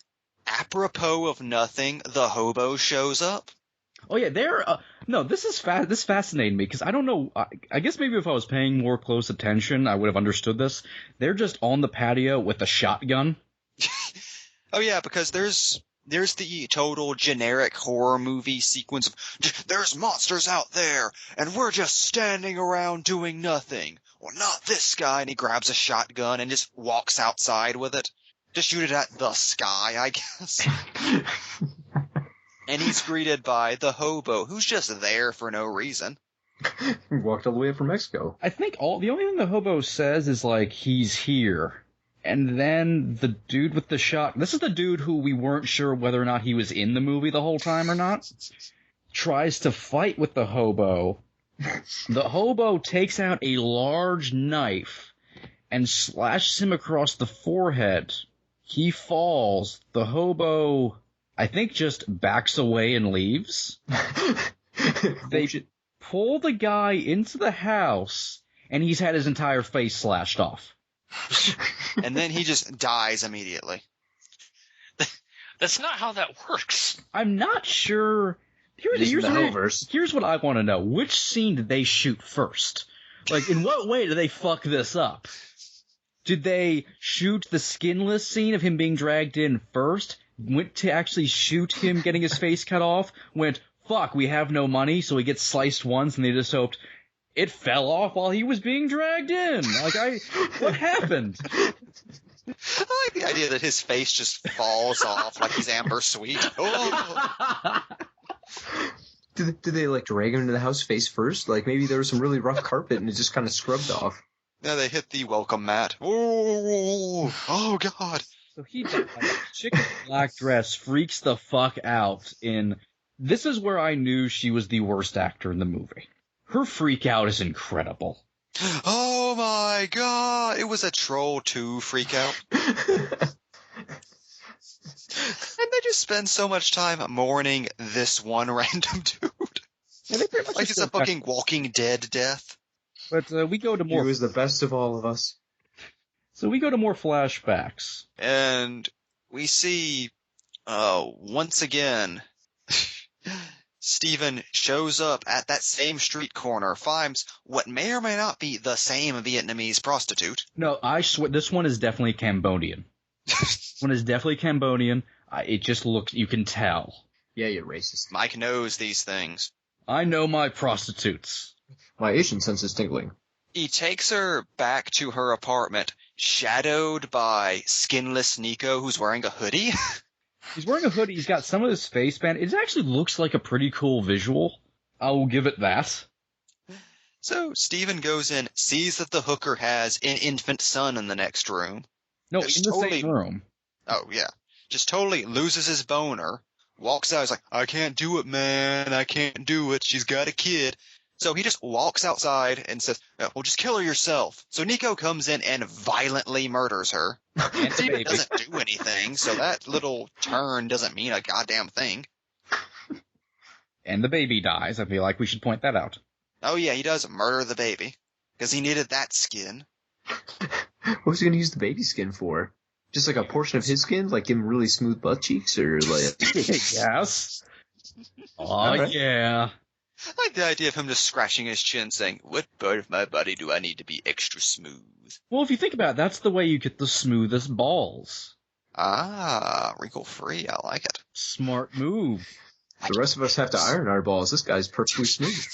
apropos of nothing, the hobo shows up. Oh yeah, no, this fascinated me because I don't know, I guess maybe if I was paying more close attention, I would have understood this. They're just on the patio with a shotgun. Oh yeah, because there's the total generic horror movie sequence of, there's monsters out there, and we're just standing around doing nothing. Well, not this guy, and he grabs a shotgun and just walks outside with it. Just shoot it at the sky, I guess. And he's greeted by the hobo, who's just there for no reason. He walked all the way up from Mexico. I think the only thing the hobo says is like, he's here. And then the dude with the shot, this is the dude who we weren't sure whether or not he was in the movie the whole time or not, tries to fight with the hobo. The hobo takes out a large knife and slashes him across the forehead. He falls. The hobo, I think, just backs away and leaves. They pull the guy into the house, and he's had his entire face slashed off. And then he just dies immediately. That's not how that works. I'm not sure. Here's what I want to know. Which scene did they shoot first? Like, in what way did they fuck this up? Did they shoot the Skinless scene of him being dragged in first? Went to actually shoot him getting his face cut off? Went, fuck, we have no money, so he gets sliced once, and they just hoped it fell off while he was being dragged in. What happened? I like the idea that his face just falls off like he's Amber Sweet. Oh. Did they like drag him into the house face first? Like maybe there was some really rough carpet and it just kind of scrubbed off. Yeah, they hit the welcome mat. Oh God. So he died. Chick in the black dress freaks the fuck out this is where I knew she was the worst actor in the movie. Her freak out is incredible. Oh my God. It was a Troll 2 freak out. And they just spend so much time mourning this one random dude. Yeah, like it's a fucking Walking Dead death. But we go to more. He was the best of all of us. So we go to more flashbacks. And we see, once again, Steven shows up at that same street corner, finds what may or may not be the same Vietnamese prostitute. No, I swear, this one is definitely Cambodian. This one is definitely Cambodian. It just looks, you can tell. Yeah, you're racist. Mike knows these things. I know my prostitutes. My Asian sense is tingling. He takes her back to her apartment, shadowed by Skinless Nico, who's wearing a hoodie. He's wearing a hoodie. He's got some of his face band. It actually looks like a pretty cool visual. I will give it that. So Steven goes in, sees that the hooker has an infant son in the next room. No, in the same room. Oh, yeah. Just totally loses his boner, walks out, he's like, I can't do it, man. I can't do it. She's got a kid. So he just walks outside and says, well, just kill her yourself. So Nico comes in and violently murders her. And Steven doesn't do anything, so that little turn doesn't mean a goddamn thing. And the baby dies. I feel like we should point that out. Oh, yeah, he does murder the baby. Because he needed that skin. What was he going to use the baby skin for? Just like a portion of his skin? Like give him really smooth butt cheeks? Or like... Yes. Oh, right. yeah. I like the idea of him just scratching his chin saying, what part of my body do I need to be extra smooth? Well, if you think about it, that's the way you get the smoothest balls. Ah, wrinkle-free. I like it. Smart move. The rest of us have to iron our balls. This guy's perfectly smooth.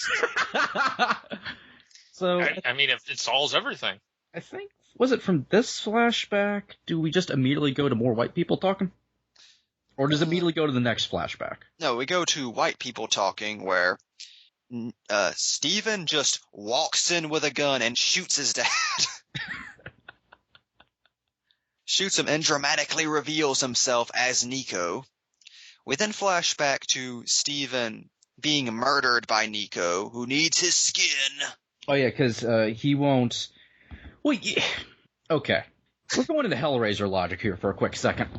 So, I mean, if it solves everything. I think, was it from this flashback? Do we just immediately go to more white people talking? Or does it immediately go to the next flashback? No, we go to white people talking where Steven just walks in with a gun and shoots his dad. Shoots him and dramatically reveals himself as Nico. We then flash back to Steven being murdered by Nico, who needs his skin. Oh, yeah, because he won't... Well, yeah. Okay. We're going into Hellraiser logic here for a quick second.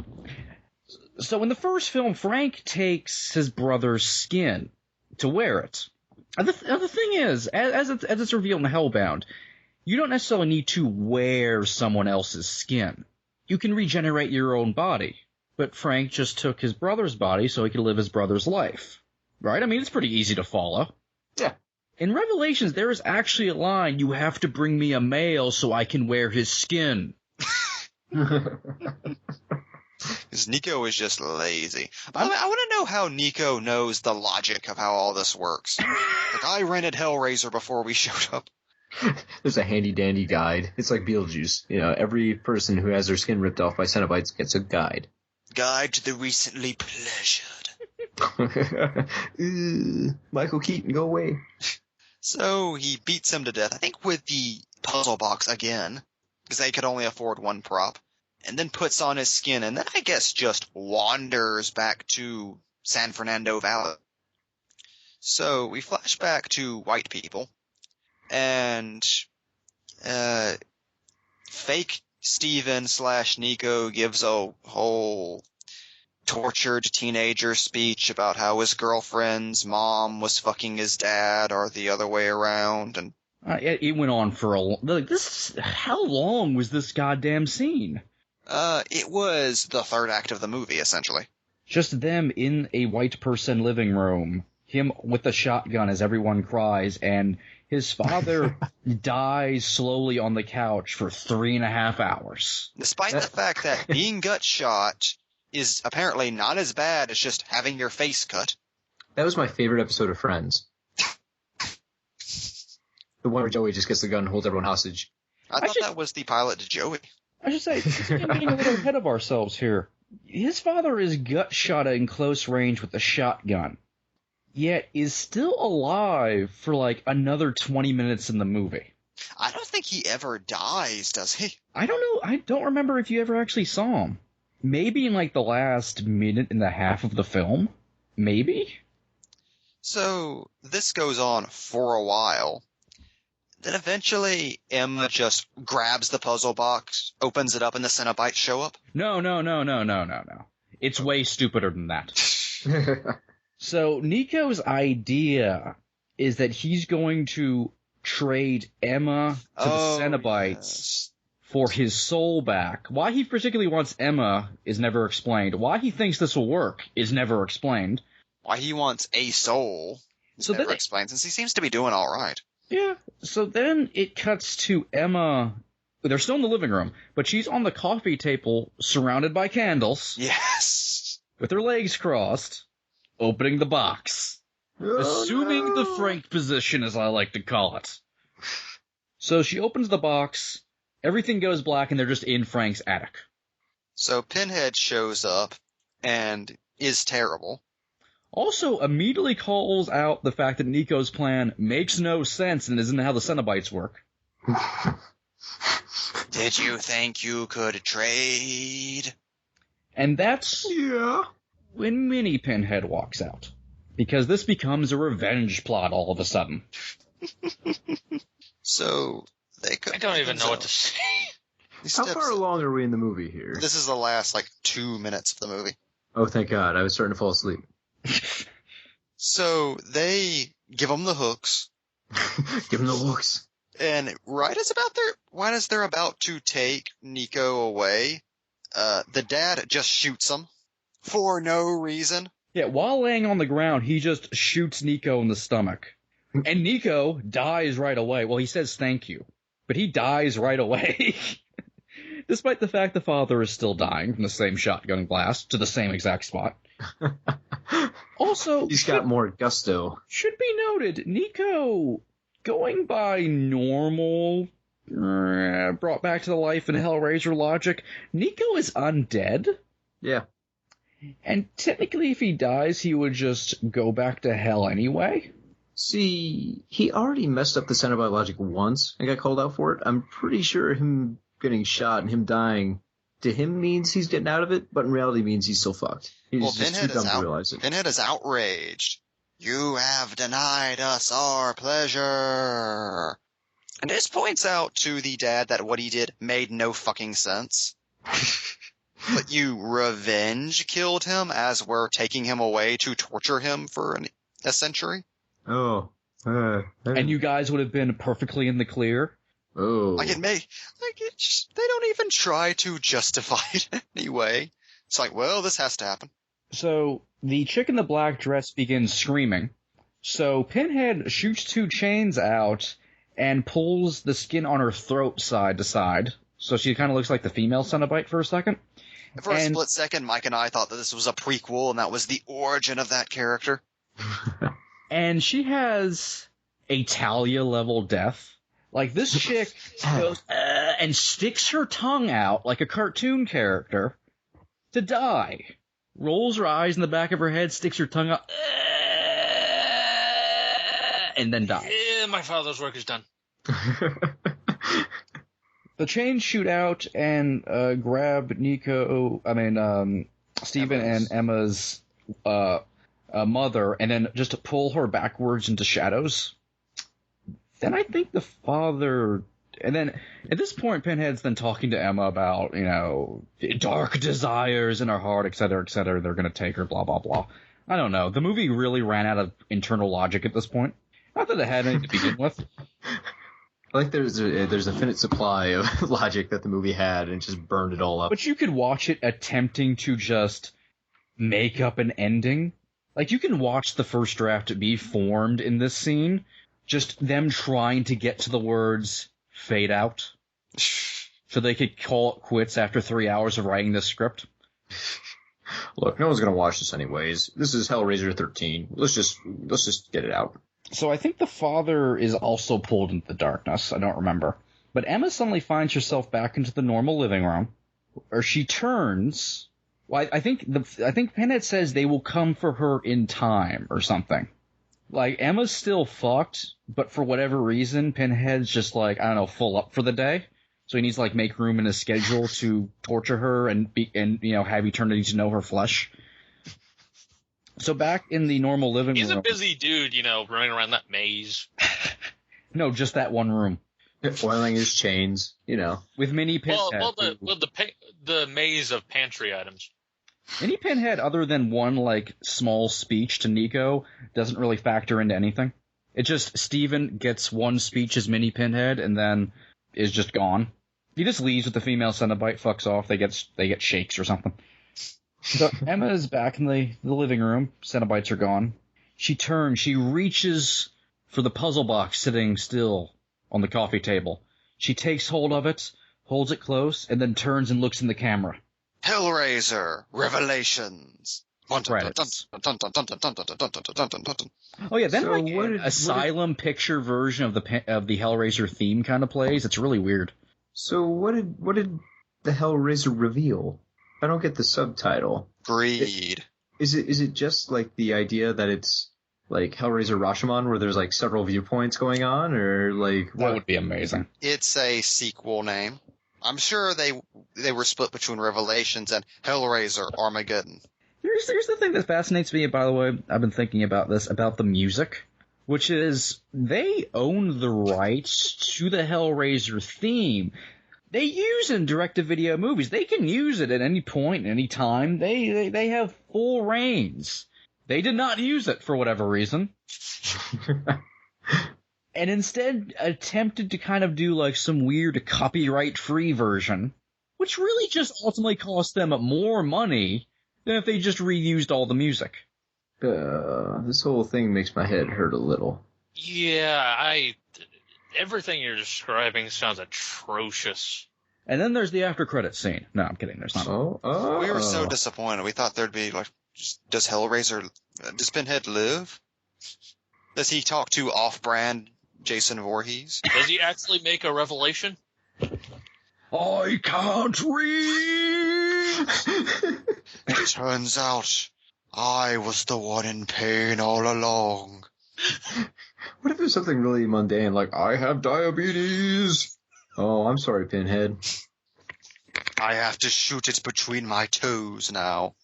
So in the first film, Frank takes his brother's skin to wear it. And the thing is, as it's revealed in Hellbound, you don't necessarily need to wear someone else's skin. You can regenerate your own body. But Frank just took his brother's body so he could live his brother's life. Right? I mean, it's pretty easy to follow. Yeah. In Revelations, there is actually a line, you have to bring me a male so I can wear his skin. Because Nico is just lazy. By the way, I want to know how Nico knows the logic of how all this works. Like, I rented Hellraiser before we showed up. There's a handy-dandy guide. It's like Beetlejuice. You know, every person who has their skin ripped off by Cenobites gets a guide. Guide to the recently pleasured. Michael Keaton, go away. So he beats him to death, I think with the puzzle box again, because they could only afford one prop, and then puts on his skin, and then I guess just wanders back to San Fernando Valley. So we flash back to white people, and fake Steven / Nico gives a whole tortured teenager speech about how his girlfriend's mom was fucking his dad or the other way around, and It went on for how long was this goddamn scene? it was the third act of the movie, essentially. Just them in a white person living room, him with a shotgun as everyone cries, and his father dies slowly on the couch for 3.5 hours. Despite the fact that being gut shot is apparently not as bad as just having your face cut. That was my favorite episode of Friends. The one where Joey just gets the gun and holds everyone hostage. I thought that was the pilot to Joey. I should say, we're getting a little ahead of ourselves here. His father is gut shot in close range with a shotgun, yet is still alive for like another 20 minutes in the movie. I don't think he ever dies, does he? I don't know. I don't remember if you ever actually saw him. Maybe in like the last minute and a half of the film. Maybe? So this goes on for a while. Then eventually Emma just grabs the puzzle box, opens it up, and the Cenobites show up. No. It's way stupider than that. So Nico's idea is that he's going to trade Emma to the Cenobites for his soul back. Why he particularly wants Emma is never explained. Why he thinks this will work is never explained. Why he wants a soul is never explained, since he seems to be doing all right. Yeah. So then it cuts to Emma. They're still in the living room, but she's on the coffee table surrounded by candles. Yes. With her legs crossed, opening the box. Assuming the Frank position, as I like to call it. So she opens the box, everything goes black, and they're just in Frank's attic. So Pinhead shows up and is terrible. Also immediately calls out the fact that Nico's plan makes no sense and isn't how the Cenobites work. Did you think you could trade? And that's when Mini Pinhead walks out. Because this becomes a revenge plot all of a sudden. So they could. I don't even know what to say. How far along are we in the movie here? This is the last 2 minutes of the movie. Oh, thank God! I was starting to fall asleep. So they give them the hooks. Give them the hooks. And right as they're about to take Nico away, the dad just shoots him for no reason. Yeah, while laying on the ground, he just shoots Nico in the stomach. And Nico dies right away. Well, he says thank you, but he dies right away. Despite the fact the father is still dying from the same shotgun blast to the same exact spot. Also, he's got more gusto. Should be noted, Nico, going by normal, brought back to the life in Hellraiser logic, Nico is undead. Yeah. And technically, if he dies, he would just go back to hell anyway. See, he already messed up the Cenobite logic once and got called out for it. I'm pretty sure him getting shot and him dying to him means he's getting out of it, but in reality means he's still fucked. He's just too dumb to realize it. Pinhead is outraged. You have denied us our pleasure. And this points out to the dad that what he did made no fucking sense. But you revenge killed him as we're taking him away to torture him for a century? Oh. And you guys would have been perfectly in the clear? Oh. They don't even try to justify it anyway. It's like, well, this has to happen. So, the chick in the black dress begins screaming. So, Pinhead shoots 2 chains out and pulls the skin on her throat side to side. So she kind of looks like the female Cenobite for a second. For a split second, Mike and I thought that this was a prequel and that was the origin of that character. And she has a Talia-level death. Like, this chick goes, and sticks her tongue out like a cartoon character to die. Rolls her eyes in the back of her head, sticks her tongue out, and then dies. Yeah, my father's work is done. The chains shoot out and grab Stephen and Emma's mother, and then just pull her backwards into shadows. Then I think the father... And then, at this point, Pinhead's then talking to Emma about, dark desires in her heart, etc., etc. They're going to take her, blah, blah, blah. I don't know. The movie really ran out of internal logic at this point. Not that it had any to begin with. I like there's a finite supply of logic that the movie had and just burned it all up. But you could watch it attempting to just make up an ending. Like, you can watch the first draft be formed in this scene, just them trying to get to the words fade out, so they could call it quits after 3 hours of writing this script. Look, no one's gonna watch this anyways. This is Hellraiser 13. Let's just get it out. So I think the father is also pulled into the darkness. I don't remember. But Emma suddenly finds herself back into the normal living room, or she turns. Well, I think Pinhead says they will come for her in time or something. Like, Emma's still fucked, but for whatever reason, Pinhead's just like, I don't know, full up for the day. So he needs to, like, make room in his schedule to torture her and have eternity to know her flesh. So back in the normal living room... He's a busy dude, running around that maze. No, just that one room. Oiling his chains, With mini Pinhead. The maze of pantry items. Any Pinhead other than one, small speech to Nico doesn't really factor into anything. It's just Steven gets one speech as mini Pinhead and then is just gone. He just leaves with the female Cenobite, fucks off, they get shakes or something. So Emma is back in the living room. Cenobites are gone. She turns, she reaches for the puzzle box sitting still on the coffee table. She takes hold of it, holds it close, and then turns and looks in the camera. Hellraiser, Revelations. Credits. Oh yeah, then So an Asylum picture version of the Hellraiser theme kind of plays. It's really weird. So what did the Hellraiser reveal? I don't get the subtitle. Greed. Is it just like the idea that it's like Hellraiser Rashomon where there's like several viewpoints going on, or like That would be amazing. It's a sequel name. I'm sure they were split between Revelations and Hellraiser Armageddon. Here's the thing that fascinates me, by the way. I've been thinking about this, about the music, which is they own the rights to the Hellraiser theme. They use it in direct-to-video movies. They can use it at any point, any time. They have full reins. They did not use it for whatever reason. And instead attempted to kind of do like some weird copyright-free version, which really just ultimately cost them more money than if they just reused all the music. This whole thing makes my head hurt a little. Yeah, everything you're describing sounds atrocious. And then there's the after credits scene. No, I'm kidding. There's not. We were so disappointed. We thought there'd be like, does Pinhead live? Does he talk to off-brand Jason Voorhees? Does he actually make a revelation? I can't read! It turns out I was the one in pain all along. What if it was something really mundane, like, I have diabetes? Oh, I'm sorry, Pinhead. I have to shoot it between my toes now.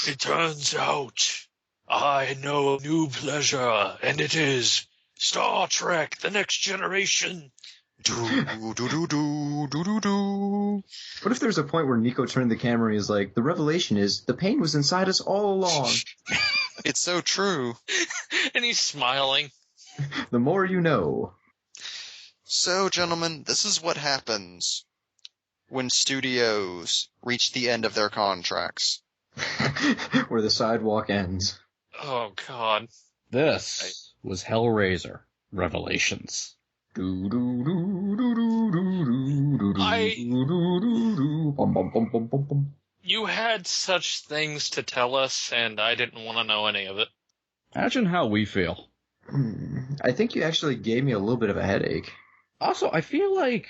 It turns out I know a new pleasure, and it is Star Trek: The Next Generation. Do-do-do-do-do-do. What if there's a point where Nico turned the camera and he's like, the revelation is the pain was inside us all along. It's so true. And he's smiling. The more you know. So, gentlemen, this is what happens when studios reach the end of their contracts. Where the sidewalk ends. Oh, God. This was Hellraiser Revelations. You had such things to tell us, and I didn't want to know any of it. Imagine how we feel. I think you actually gave me a little bit of a headache. Also, I feel like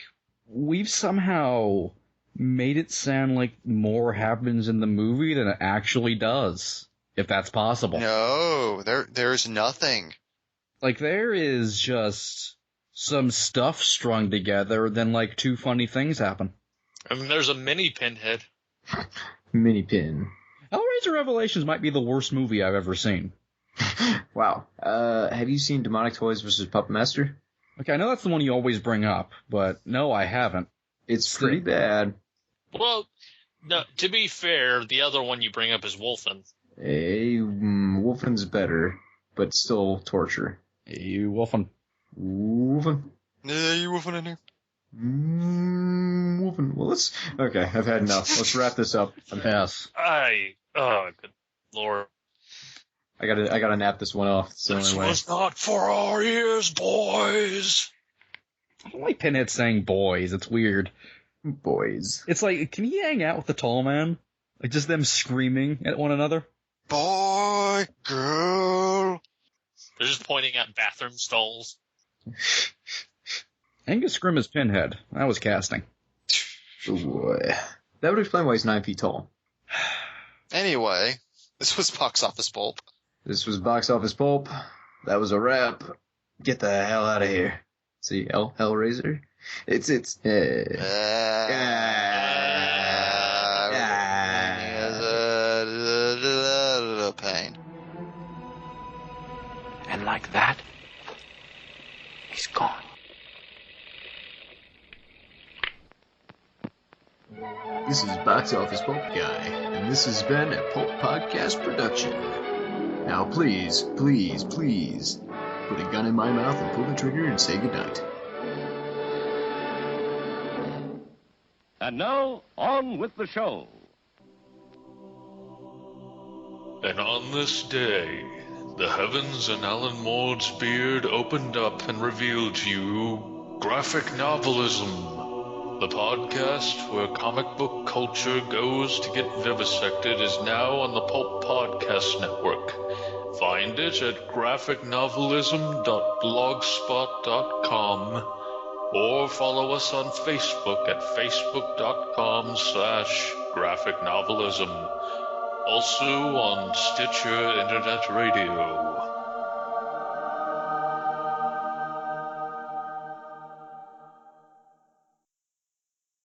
we've somehow made it sound like more happens in the movie than it actually does, if that's possible. No, there's nothing. Like, there is just some stuff strung together, then, like, two funny things happen. I mean, there's a mini Pinhead. Mini pin. Hellraiser Revelations might be the worst movie I've ever seen. Wow. Have you seen Demonic Toys vs. Puppet Master? Okay, I know that's the one you always bring up, but no, I haven't. It's pretty bad. Well, no, to be fair, the other one you bring up is Wolfen. Wolfen's better, but still torture. Hey, Wolfen. Wolfen. Yeah, you wolfing in here? Wolfen. Well, okay, I've had enough. Let's wrap this up. Yes. Oh, good Lord. I gotta nap this one off. It's the This only way. was not for our ears, boys. I don't like Pinhead saying boys. It's weird. Boys. It's like, can he hang out with the tall man? Like, just them screaming at one another? Boy, girl. They're just pointing at bathroom stalls. Angus Scrimm is Pinhead. That was casting. Ooh, that would explain why he's 9 feet tall. Anyway, this was Box Office Pulp. This was Box Office Pulp. That was a wrap. Get the hell out of here. See, Hellraiser? It's pain. And like that, he's gone. This is Box Office Pulp Guy, and this has been a Pulp Podcast production. Now please, please, please, put a gun in my mouth and pull the trigger and say goodnight. And now, on with the show. And on this day, the heavens and Alan Moore's beard opened up and revealed to you graphic novelism. The podcast where comic book culture goes to get vivisected is now on the Pulp Podcast Network. Find it at graphicnovelism.blogspot.com or follow us on Facebook at facebook.com/graphicnovelism. Also on Stitcher Internet Radio.